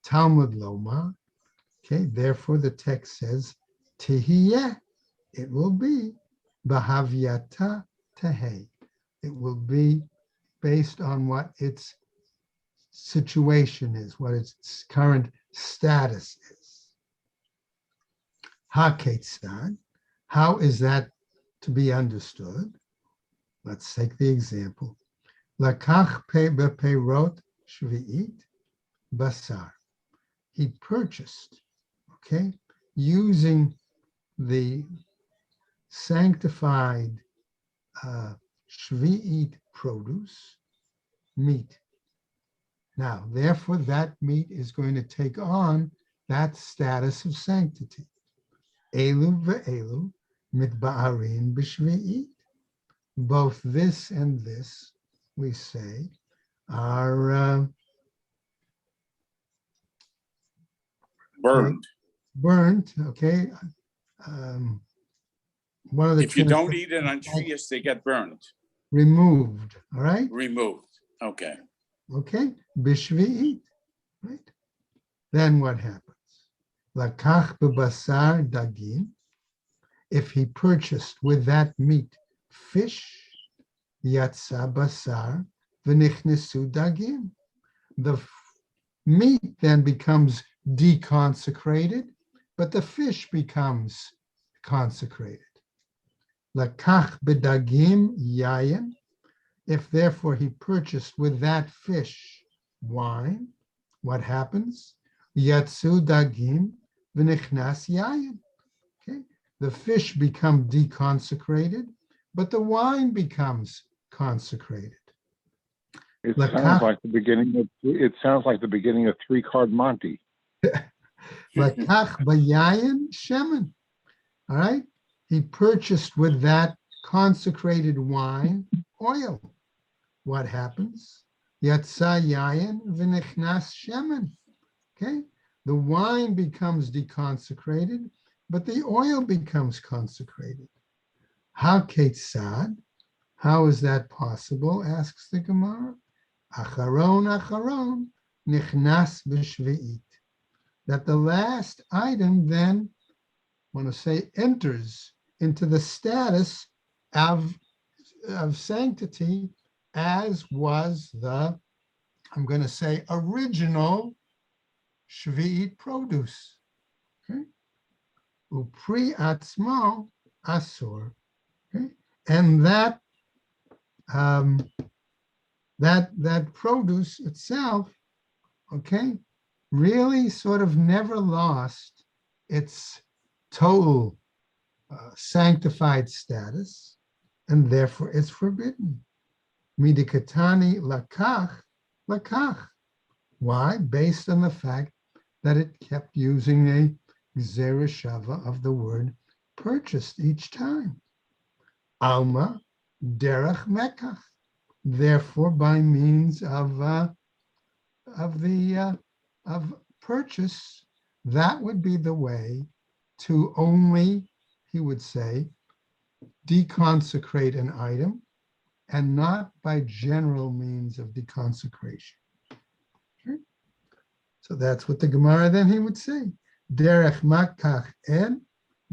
Talmud Loma, okay, therefore the text says, Tehiyeh, it will be, Bahavyata Tehei. It will be based on what its situation is, what its current status is. HaKetzad, how is that to be understood? Let's take the example. Lakach bepeirot shvi'it basar. He purchased, okay, using the sanctified shvi'it produce, meat. Now, therefore, that meat is going to take on that status of sanctity. Elu ve'elu mitba'arin b'shvi'it. Both this and this, we say, are Burned. burnt, okay? One of the If you don't eat it on Shvius, they get burned, removed, all right? removed. Okay. Okay, bishvi'it, right? Then what happens? Lakach b'basar dagim. If he purchased with that meat fish, yatsa basar v'nichnesu dagim. The meat then becomes deconsecrated, but the fish becomes consecrated. Lakach b'dagim yayin. If therefore he purchased with that fish wine, what happens? Yatsu dagim v'nichnas yayin. Okay, the fish become deconsecrated, but the wine becomes consecrated. It Lakach- sounds like the beginning of. It sounds like the beginning of three-card Monty. Lakach bayayin shemen. All right. He purchased with that consecrated wine oil. What happens? Yatsa yayin v'nichnas shemen. Okay. The wine becomes deconsecrated, but the oil becomes consecrated. How ketzad? How is that possible? Asks the Gemara. Acharon nichnas b'shvi'it. That the last item then, I want to say, enters into the status of sanctity as was the, I'm going to say, original Shvi'it produce. Okay. Upri atzmo asur. Okay. And that produce itself, okay, really sort of never lost its total sanctified status, and therefore it's forbidden. Midikatani lakach. Why? Based on the fact that it kept using a zereshava of the word purchased each time. Alma derech mekach. Therefore, by means of purchase, that would be the way to only, he would say, deconsecrate an item, and not by general means of deconsecration. Okay? So that's what the Gemara then he would say. Derech makach en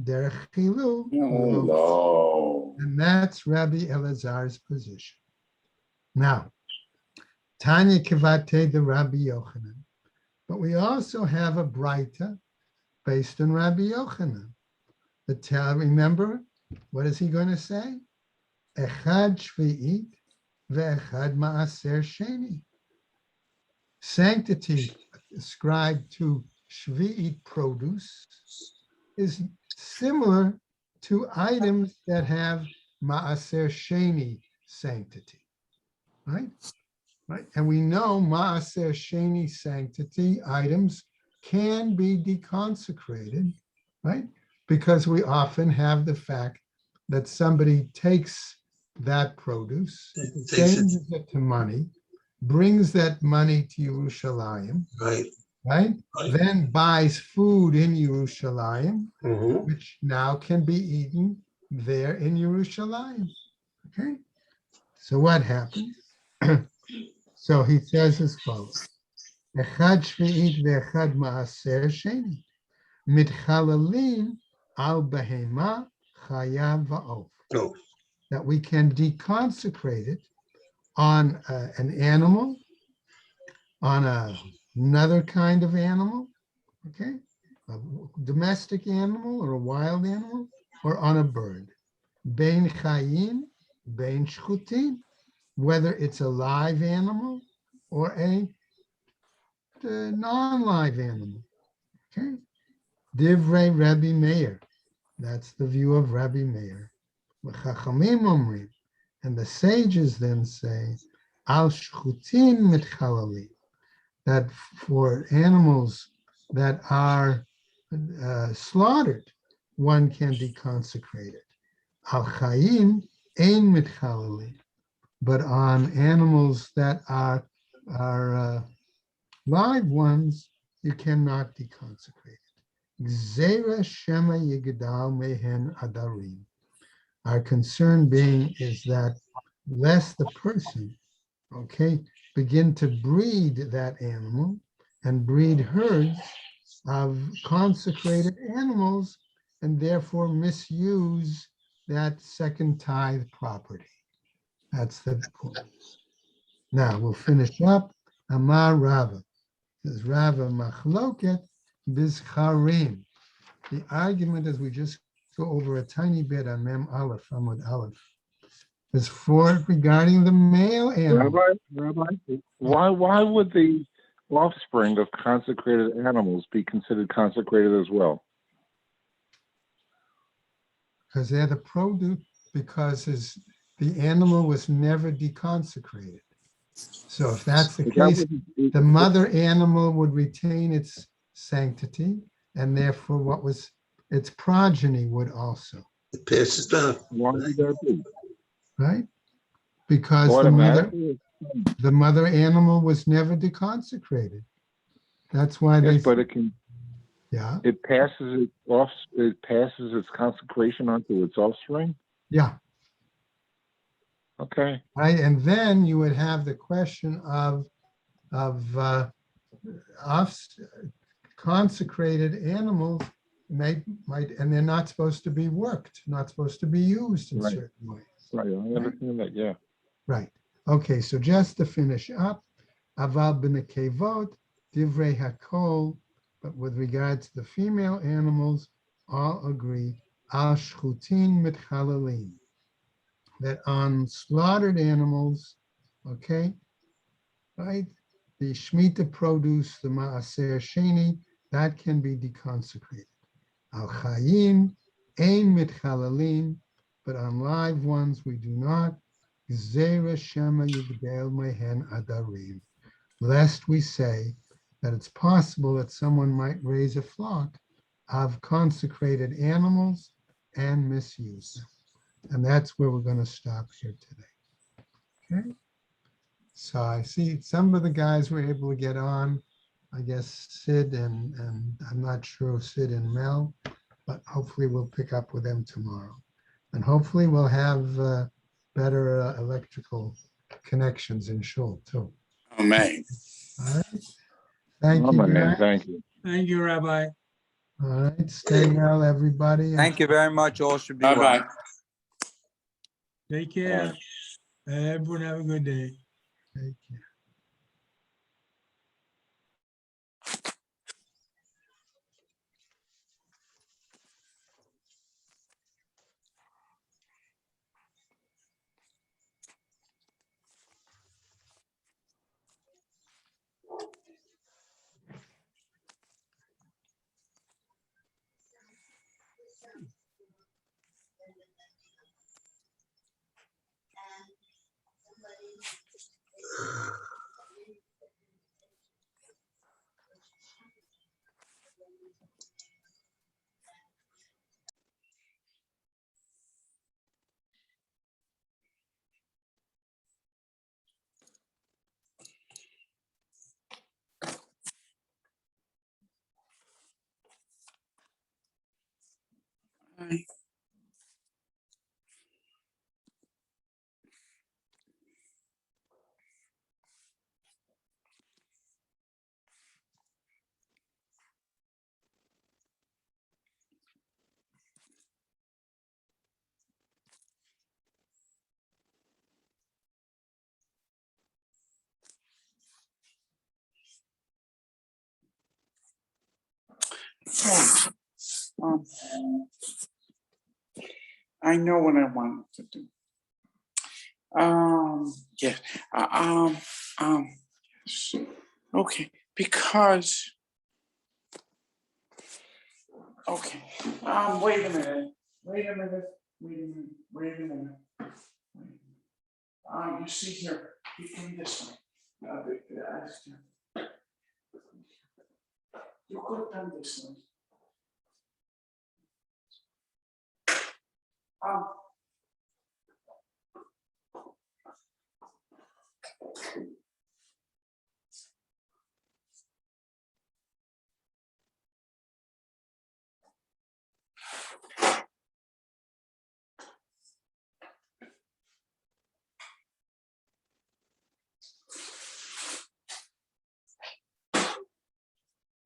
derech chilu. No. And that's Rabbi Elazar's position. Now, Tanya Kivate the Rabbi Yochanan. But we also have a Braita based on Rabbi Yochanan. Remember, what is he going to say? Echad shvi'it ve'echad ma'aser sheni. Sanctity ascribed to shvi'it produce is similar to items that have ma'aser sheni sanctity, right? Right, and we know ma'aser sheni sanctity items can be deconsecrated, right? Because we often have the fact that somebody takes that produce, changes it to money, brings that money to Yerushalayim, Right. right? Then buys food in Yerushalayim, Mhm. which now can be eaten there in Yerushalayim. Okay, so what happens? So he says as follows: Echad shvi'it ve'echad ma'aser sheni mitchalalim al behema chaya va'of. No. That we can deconsecrate it on an animal, on another kind of animal, okay, a domestic animal or a wild animal, or on a bird. Bein chayim, bein shchutin, whether it's a live animal or a non-live animal. Okay. Divrei Rabbi Meir. That's the view of Rabbi Meir. Chachamim omrim, and the sages then say, al shchutin mitchalalim, that for animals that are slaughtered, one can deconsecrate it. Al chayim ein mitchalalim, but on animals that are live ones, you cannot deconsecrate it. Gzeira shema yigdal mehen adarim. Our concern being is that lest the person, okay, begin to breed that animal and breed herds of consecrated animals and therefore misuse that second tithe property. That's the point. Now we'll finish up. Amar Rava. Says Rava machloket bizcharim. The argument, as we just go over a tiny bit on Mem Aleph, Amud Aleph, is for regarding the male animal. Rabbi, why would the offspring of consecrated animals be considered consecrated as well? Because they're the produce, because the animal was never deconsecrated. So if that's the But that case, wasn't- the mother animal would retain its sanctity, and therefore what was its progeny would also, It passes down. Why would that be? right? Because Automatically? the mother animal was never deconsecrated. That's why Yes, they, but it can, yeah, it passes its consecration onto its offspring? yeah. Okay. Right, and then you would have the question of consecrated animals might, and they're not supposed to be worked, not supposed to be used in Right. certain ways. Right, I understand that, yeah. Right. Okay, so just to finish up, aval b'nekevot divrei hakol, but with regard to the female animals, all agree al shchutin mitchalalim, that on slaughtered animals, okay, right, the Shemitah produce, the Maaser Sheni, that can be deconsecrated. Al Chayim, Ein Mitchalalim, but on live ones we do not. Gzera Shema Yigdel Mehen Adarim, lest we say that it's possible that someone might raise a flock of consecrated animals and misuse them. And that's where we're going to stop here today. Okay. So I see some of the guys were able to get on. I guess Sid and I'm not sure Sid and Mel, but hopefully we'll pick up with them tomorrow. And hopefully we'll have better electrical connections in Shul too. Amen. All right. Thank Oh, you, man, guys. thank you. Thank you, Rabbi. All right. Stay well, everybody. and Thank you very much. All should be well. Bye-bye. Take care. Everyone have a good day. take care. Bye. Um, I know what I wanted to do. Yeah. Yes. Okay. Because. Okay. Wait a minute. Wait a minute. Wait a minute. Wait a minute. You see here, you come this way. You could come this way.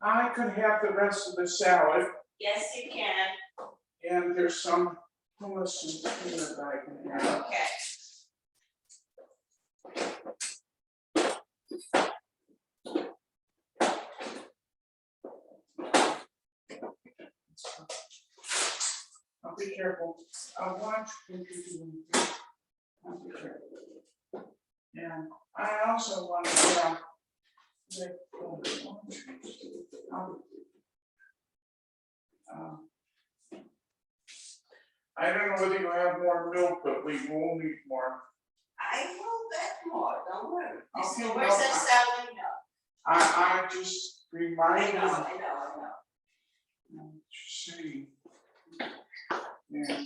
I could have the rest of the salad. Yes, you can. And there's some hummus and peanut that I can have. Okay. I'll be careful. I'll watch what you're doing. I'll be careful. And I also want to I don't know whether you have more milk, but we will need more. I will bet more, don't worry. Okay, Where's no, that salad? I just I reminded. know, I know. Let's see. Yeah.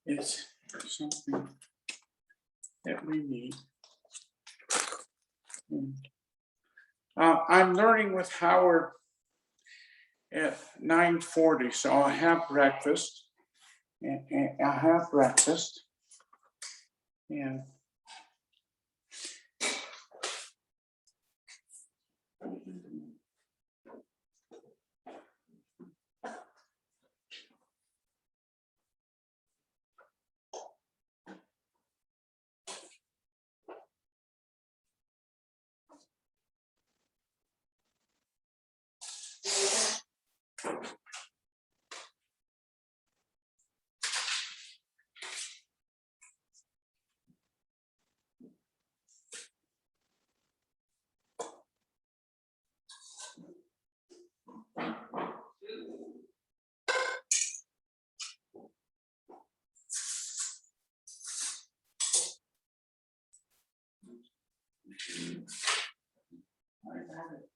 It's something that we need. I'm learning with Howard at 9:40, so I'll have breakfast. And I'll have breakfast. And I got it.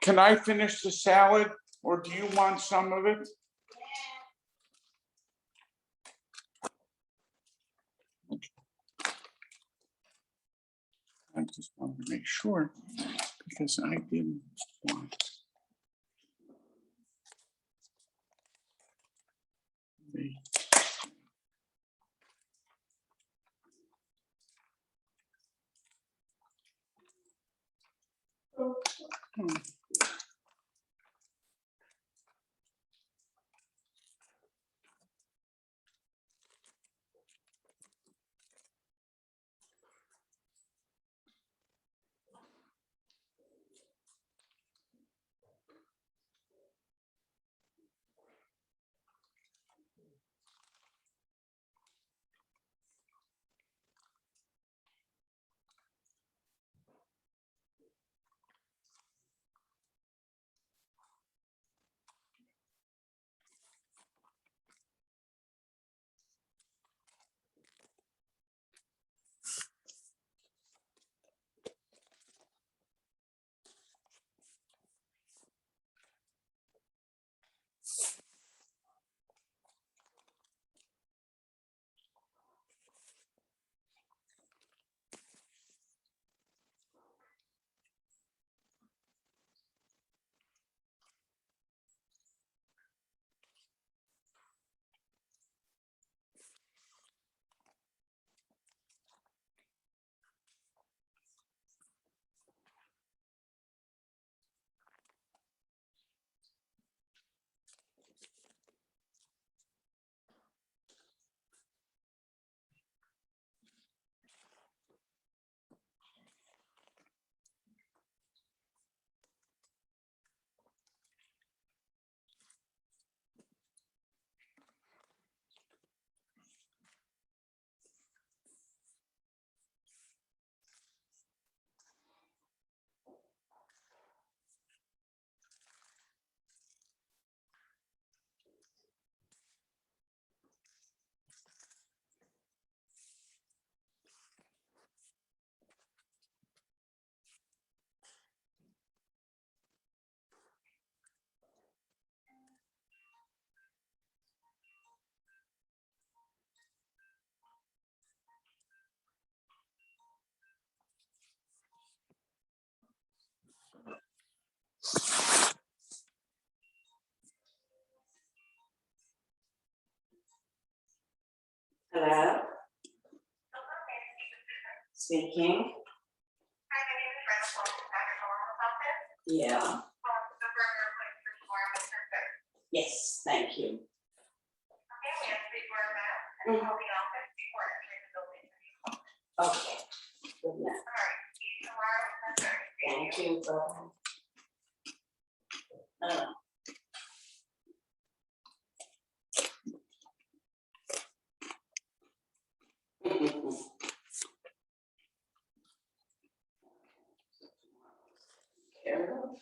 Can I finish the salad, or do you want some of it? I just wanted to make sure, because I didn't want the. Hello? Speaking. Yeah. Yes, thank you. Mhm. Okay. Good night. Thank you. Bye. Carol?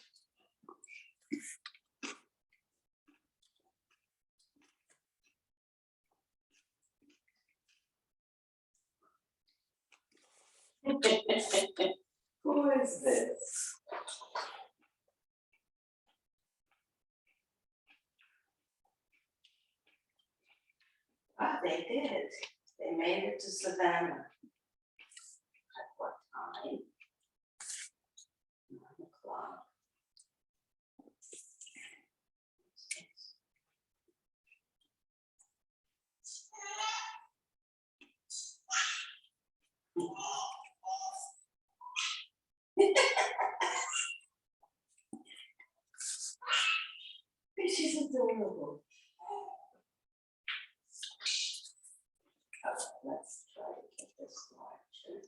Who is this? Ah, they did. They made it to Savannah. At what time? 9 o'clock. She's adorable. Let's try to get this larger.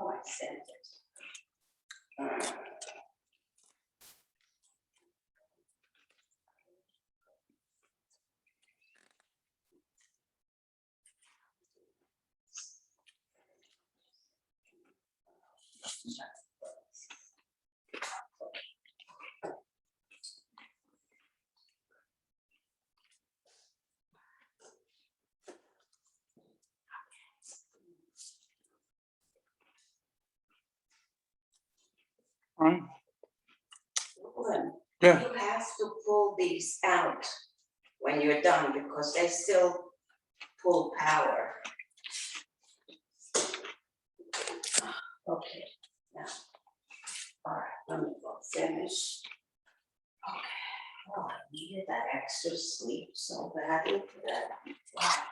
Oh, I sent it. Right? Roland, Yeah. you have to pull these out when you're done because they still pull power. Okay, now, all right, let me go finish. Okay, oh, I needed that extra sleep so badly for that. Wow.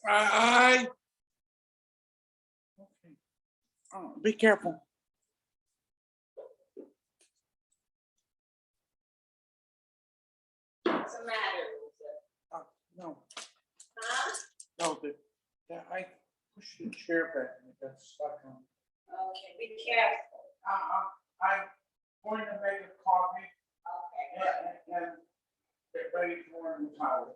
I. Okay. Oh, be careful. What's the matter, Lisa? No, Huh? no, I pushed the chair back and it got stuck on. Okay, be careful. I'm going to make a coffee Okay. and get ready for the towel.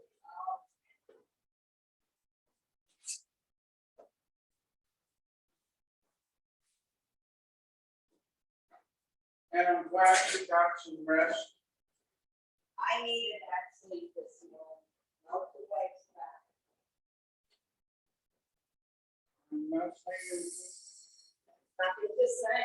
And I'm glad you got some rest. I needed that sleep this morning. No two ways back. I'm not saying. Nothing to say.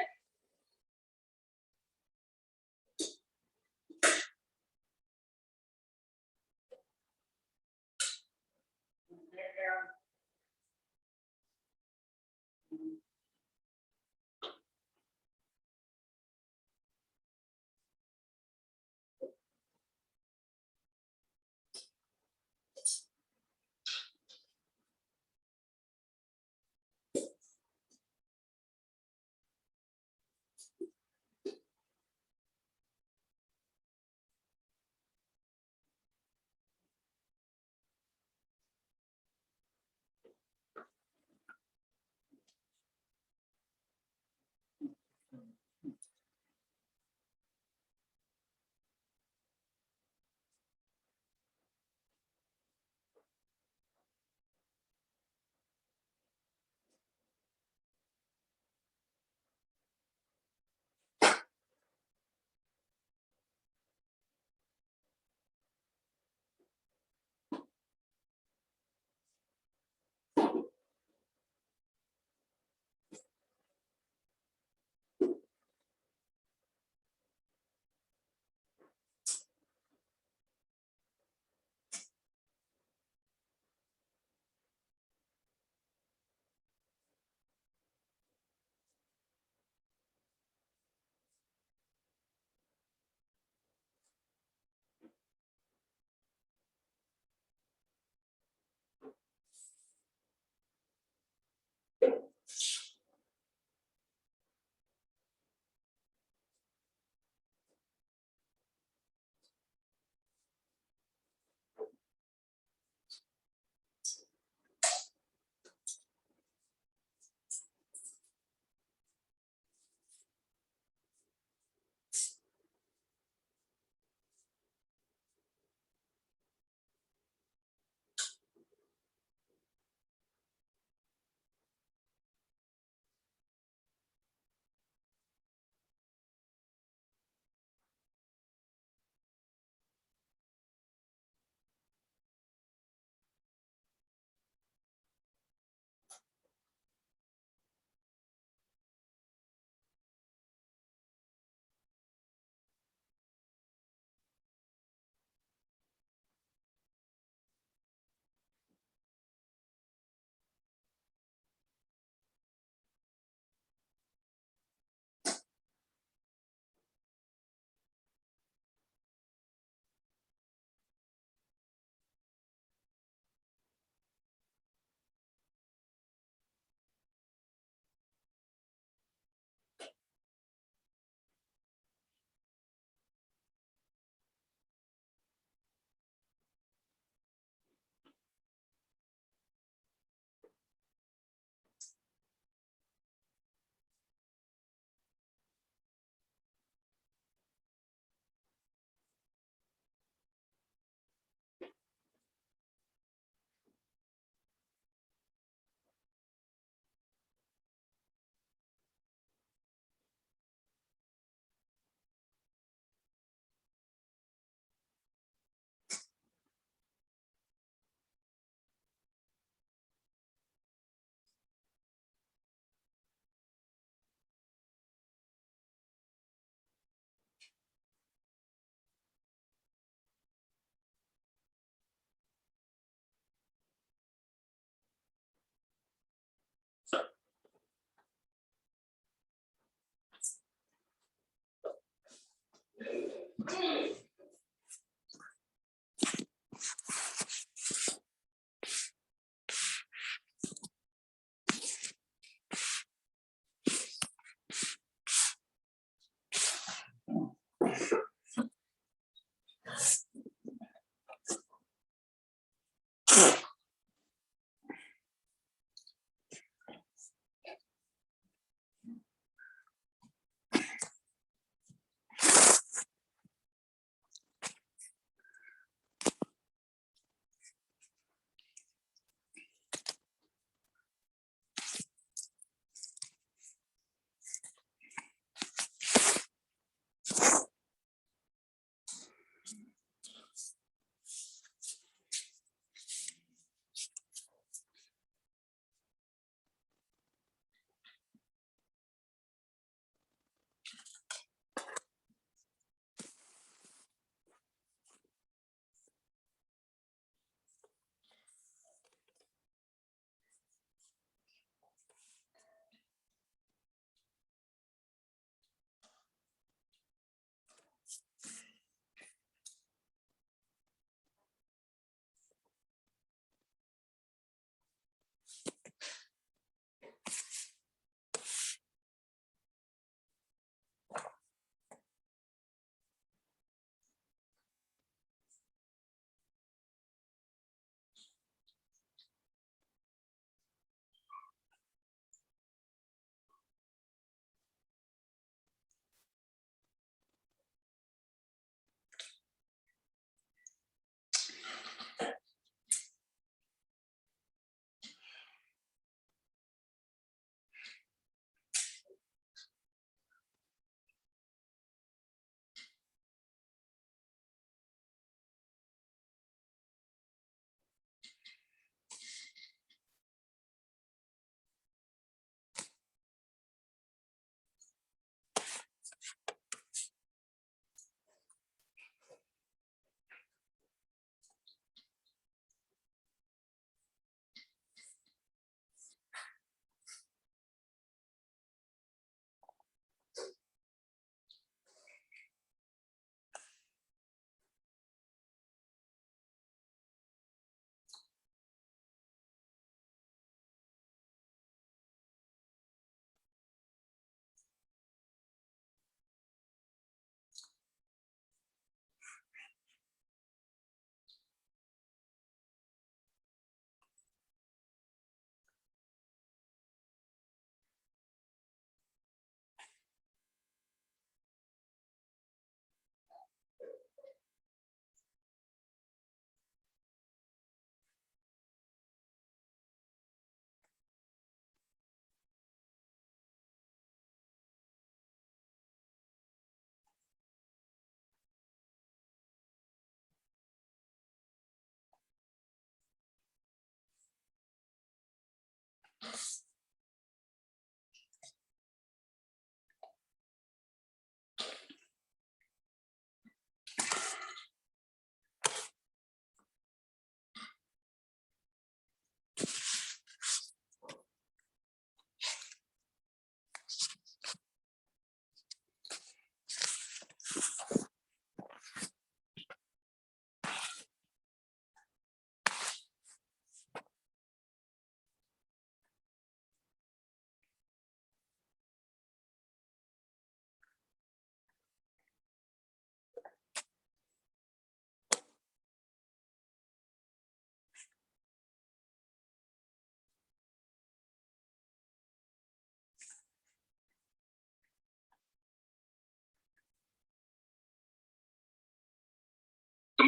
Good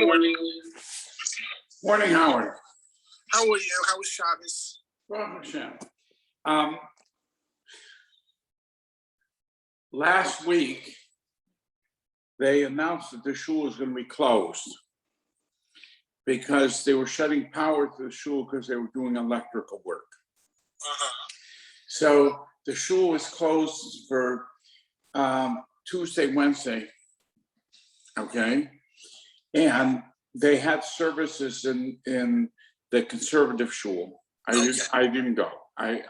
morning. Morning, Howard. How are you? How was Shabbos? Baruch Hashem. Last week, they announced that the shul is going to be closed because they were shutting power to the shul because they were doing electrical work. So the shul is closed for Tuesday, Wednesday, okay? And they had services in the conservative shul. I didn't go. I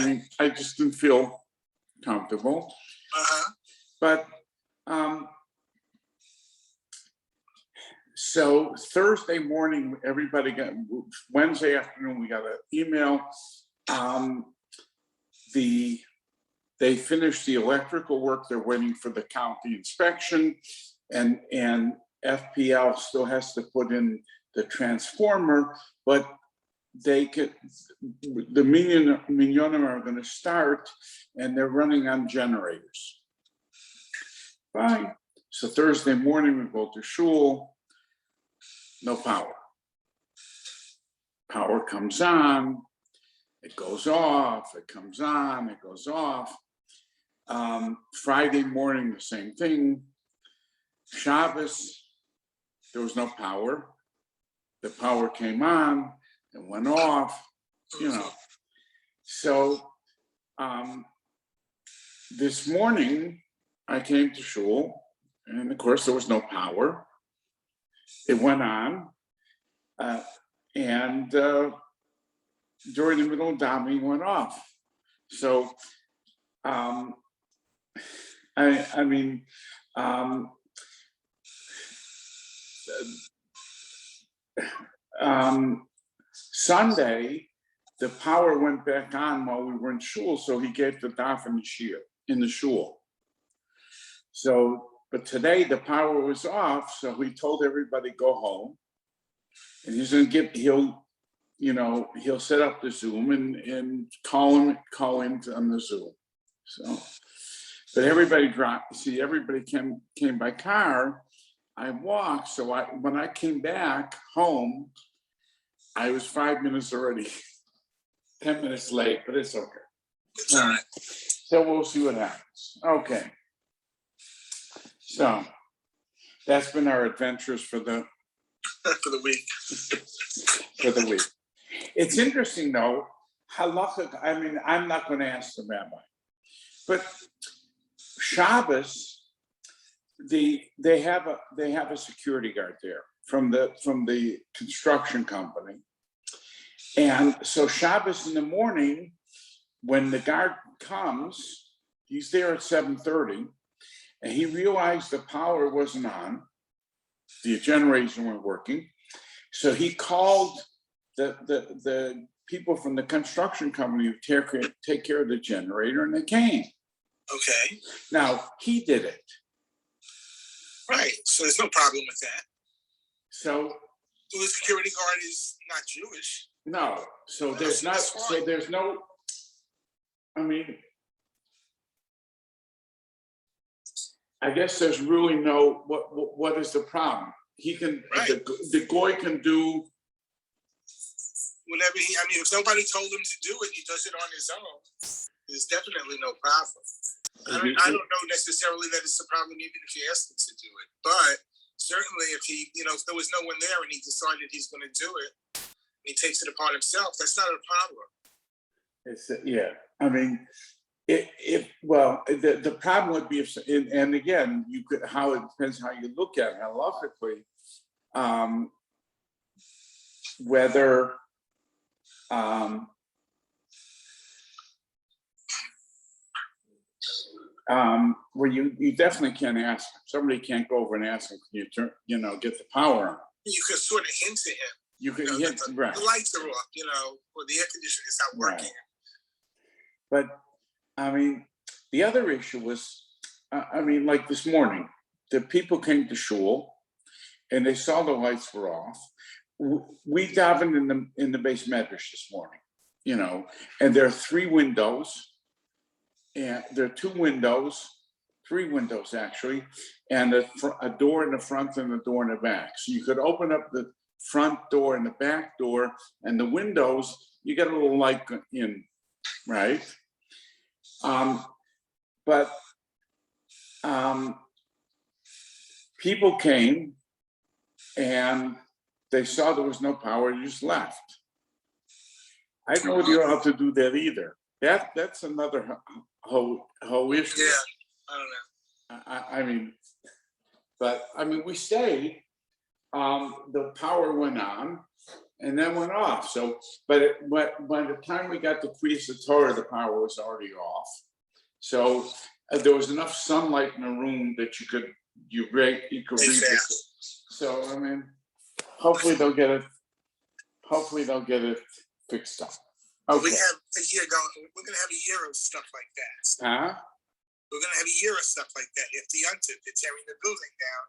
mean, I just didn't feel comfortable. But so Thursday morning, everybody got, Wednesday afternoon, we got an email. They finished the electrical work. They're waiting for the county inspection, and FPL still has to put in the transformer, but they could, the minyanim are going to start, and they're running on generators. Fine. So Thursday morning, we go to shul, no power. Power comes on, it goes off, it comes on, it goes off. Friday morning, the same thing. Shabbos, there was no power. The power came on, it went off, you know. So this morning, I came to shul, and of course, there was no power. It went on, and during the middle of davening, went off. So, I mean, Sunday, the power went back on while we were in shul, so he gave the daf in the shul. So, but today the power was off, so he told everybody go home, and he's going to he'll set up the Zoom and call in on the Zoom. So, but everybody everybody came by car. I walked, so when I came back home, I was 5 minutes already, 10 minutes late, but it's okay. It's all right. So we'll see what happens. Okay. So that's been our adventures for the week. For the week. It's interesting though, halacha, I mean, I'm not going to ask the rabbi, but Shabbos, they have a security guard there from the construction company. And so Shabbos in the morning, when the guard comes, he's there at 7:30, and he realized the power wasn't on, the generators weren't working. So he called the people from the construction company who take care of the generator, and they came. Okay. Now, he did it. Right. So there's no problem with that. So the security guard is not Jewish. No. So there's not. So there's no. I mean, I guess there's really no. What is the problem? He can. Right. The goy can do whatever he. I mean, if somebody told him to do it, he does it on his own. There's definitely no problem. I don't know necessarily that it's a problem even if you asked him to do it, but certainly if he, if there was no one there and he decided he's going to do it, and he takes it upon himself, that's not a problem. It's, yeah, I mean, well, the problem would be if, and again, you could, how it depends how you look at it, halachically, whether, where you definitely can't ask, somebody can't go over and ask him, can you turn, get the power on? You could sort of hint to him. You could that hint, right. The lights are off, or the air conditioner is not working. Right. But I mean, the other issue was, like this morning, the people came to shul and they saw the lights were off. We davened in the base medrash this morning, and there are 3 windows, and there are 2 windows, 3 windows actually, and a door in the front and a door in the back. So you could open up the front door and the back door, and the windows, you get a little light in, right? But people came and they saw there was no power, you just left. I don't know whether you're allowed to do that either. That's another whole issue. Yeah, I don't know. I mean, we stayed. The power went on and then went off. So, but by the time we got to Kriyas Torah, the power was already off. So there was enough sunlight in the room that you could read it. So I mean, hopefully they'll get it. Hopefully they'll get it fixed up. Okay. We have a year going. We're gonna have a year of stuff like that. Huh? We're gonna have a year of stuff like that. After Yontif, they're tearing the building down.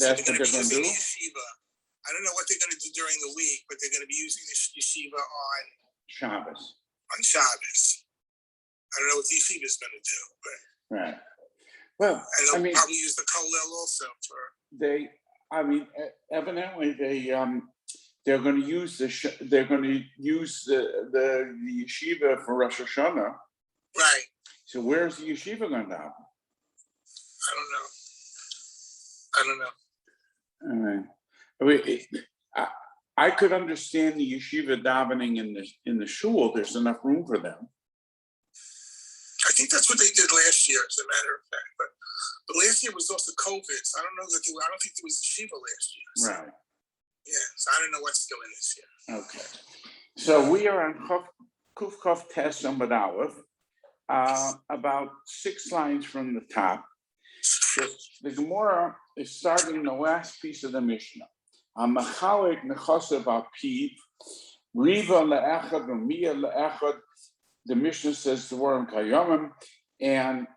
That's what they're gonna do. The yeshiva. I don't know what they're gonna do during the week, but they're gonna be using the yeshiva on Shabbos. On Shabbos. I don't know what the yeshiva is gonna do, but right. Well, and they'll probably use the kollel also evidently they're going to use the yeshiva for Rosh Hashanah. Right. So where's the yeshiva going to happen? I don't know. I mean, I could understand the yeshiva davening in the shul. There's enough room for them. I think that's what they did last year, as a matter of fact. But last year was also COVID, so I don't know that I don't think there was yeshiva last year. So. Right. Yeah, so I don't know what's doing this year. Okay. So we are on Kuf Kof Tes Amud Aleph, about 6 lines from the top. The Gemara is starting the last piece of the Mishnah. Machalik nechosav al piv, riva le'echad u'miya le'echad. The Mishnah says the word kayomim, and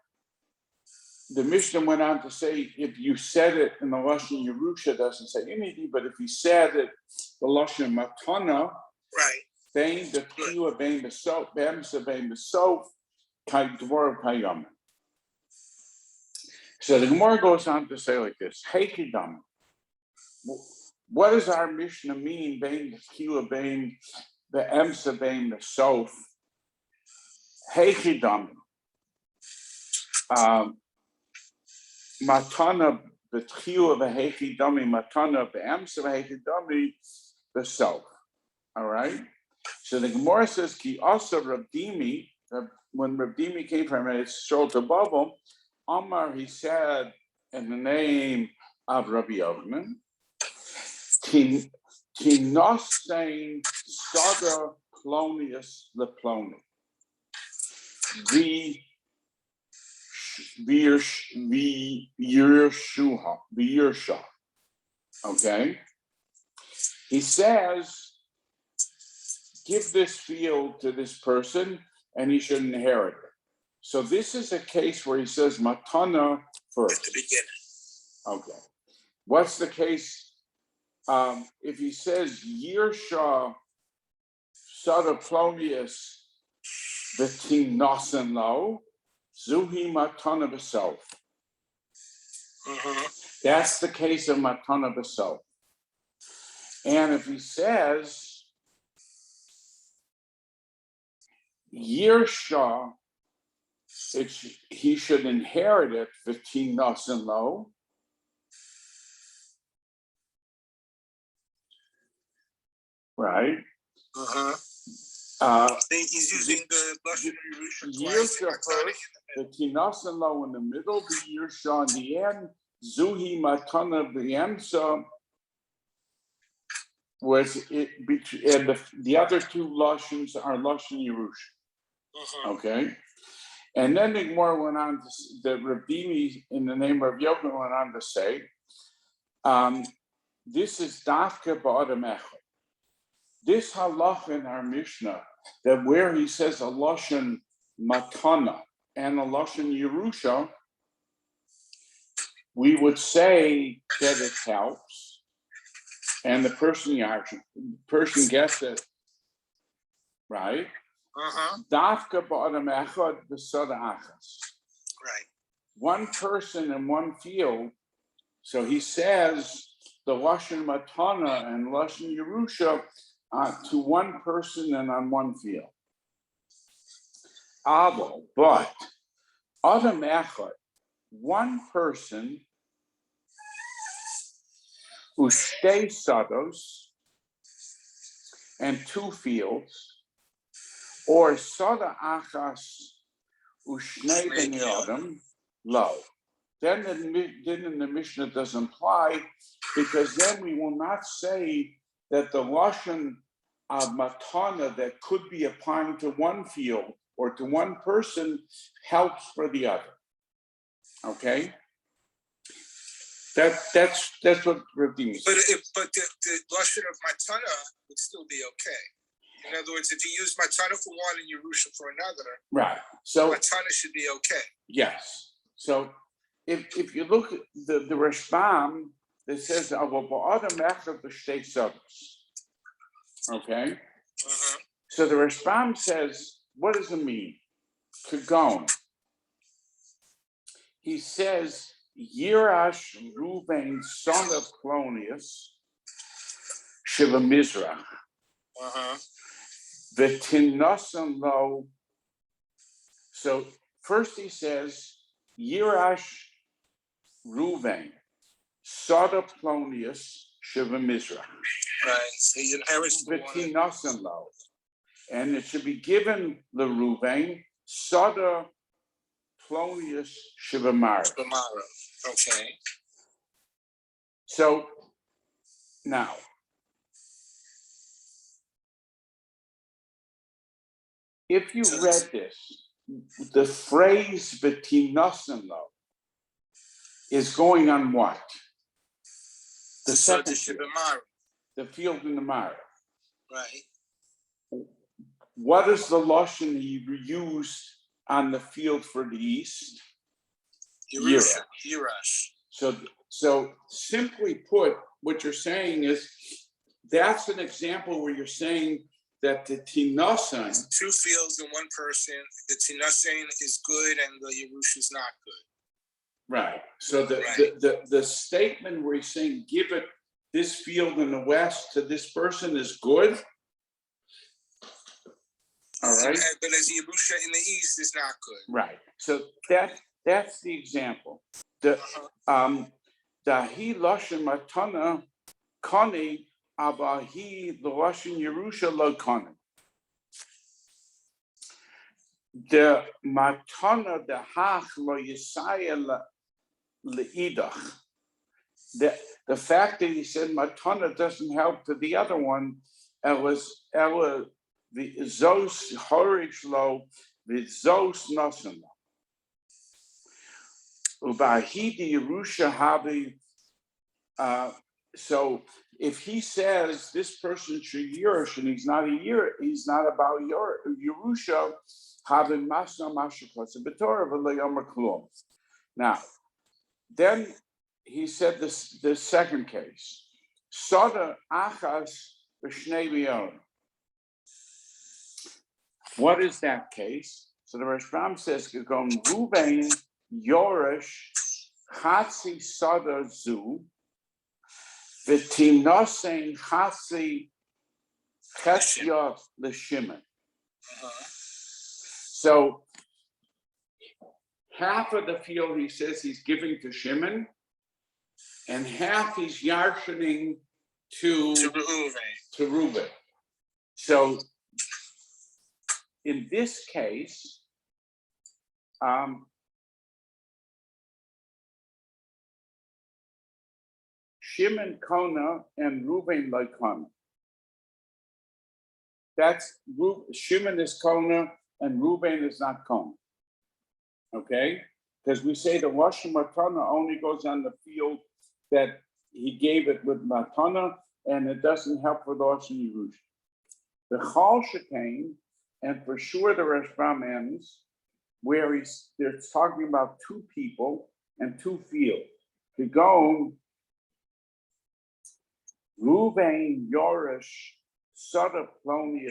the Mishnah went on to say, if you said it in the Lashon Yerusha, doesn't say anything, but if you said it, the Lashon Matana, right? Bein the Kiwa, Bein the Sof, Bemsa, Bein the Sof, Dvor Kayom. So the Gemara goes on to say like this: Heikidam. What does our Mishnah mean? Bein the Kiwa, Bein the Emsa, Bein the Sof. Heikidam. Matana b'tchiu v'hechi dami, matana b'emsa v'hechi dami b'sof. All right. So the Gemara says, "Ki also Rabdimi." When Rabdimi came from it, it's short above him. Amar, he said in the name of Rabbi Yochanan, "Tinos saying sada plonius leploni." V'yirsha. Okay. He says, give this field to this person and he should inherit it. So this is a case where he says matana first. At the beginning. Okay. What's the case? If he says Yirsha Sadaplonius V'tim Nasan Lo, Zuhi Matana B'Sof. That's the case of Matana B'Sof. And if he says Yirsha, he should inherit it, V'tim Nasan Lo. Right? He's using the Lashon Yerusha twice. Yersha first, the Kinasan Lo in the middle, the Yersha in the end, Zuhi Matana B'Yemsa was it, and the other two Lashons are Lashon Yerusha. Okay? And then the Gemara went on to, the Rabbi in the name of Yomi went on to say, this is Dafka Ba'adam Echad. This halacha in our Mishnah, that where he says a Lashon Matana and a Lashon Yerusha, we would say that it helps, and the person gets it, right? Dafka ba'adam echad b'sada achas. Right. One person in one field. So he says the Lashon Matana and Lashon Yerusha to one person and on one field. But Adam echad, one person ushtei sados and two fields, or sada achas ushnei ben adam lo. Then in the Mishnah does imply, because then we will not say that the Lashon of Matana that could be applying to one field or to one person helps for the other. Okay? That's what Rabbi says. But the Lashon of Matana would still be okay. In other words, if you use Matana for one and Yerusha for another, right. So Matana should be okay. Yes. So if you look at the Rashbam that says okay. So the Rashbam says, what does it mean? Kagon. He says, Yirash Ruvain, son of Clonius, Shiva Mizrach. The Tinosan Lo. So first he says, Yirash Ruvain, son of Clonius, Shiva Mizrach. Right. So he inherits the Tinosan Lo. And it should be given the Ruvain, Sada Plonius Shivamara. Okay. So now, if you read this, the phrase Betinosan Lo is going on what? The second field, the field in the Mara. Right. What is the Lashon he used on the field for the east? Yirash. So simply put, what you're saying is that's an example where you're saying that the Tinasan, two fields and one person, the Tinasan is good and the Yerush is not good. Right. So the statement where he's saying give it this field in the west to this person is good. All right. But as Yerusha in the east is not good. Right. So that's the example. The Dahi Lashon Matana Kani Abahi the Lashon Yerusha Lo Kani. The Matana the Hach Lo Yisaya Leidach. The fact that he said Matana doesn't help to the other one. Ella the Zos Horish Lo the Zos Nasan. Ubahidi Yerusha Habi. So if he says this person should Yerush and he's not about Yerusha, Habi Masna Mashakos Betorah V'Leyomer Klum. Now, then he said the second case. Sada Achas B'Shnei B'Yon. What is that case? So the Rashbam says, "Gagom Ruvain Yorish Chatzi Sada Zu V'Tinosein Chatzi Cheshya L'Shimon." So half of the field he says he's giving to Shimon, and half he's yarshening to Reuben. So in this case, Shimon Kona and Reuben Loikona. That's Shimon is Kona and Reuben is not Kona. Okay? Because we say the Rosh Matana only goes on the field that he gave it with Matana, and it doesn't help for the Rosh Yerush. The Chal Shekain, and for sure the Rashbam ends, where they're talking about two people and two fields. The Gon, Ruvain, Yorish, Sada Plonius,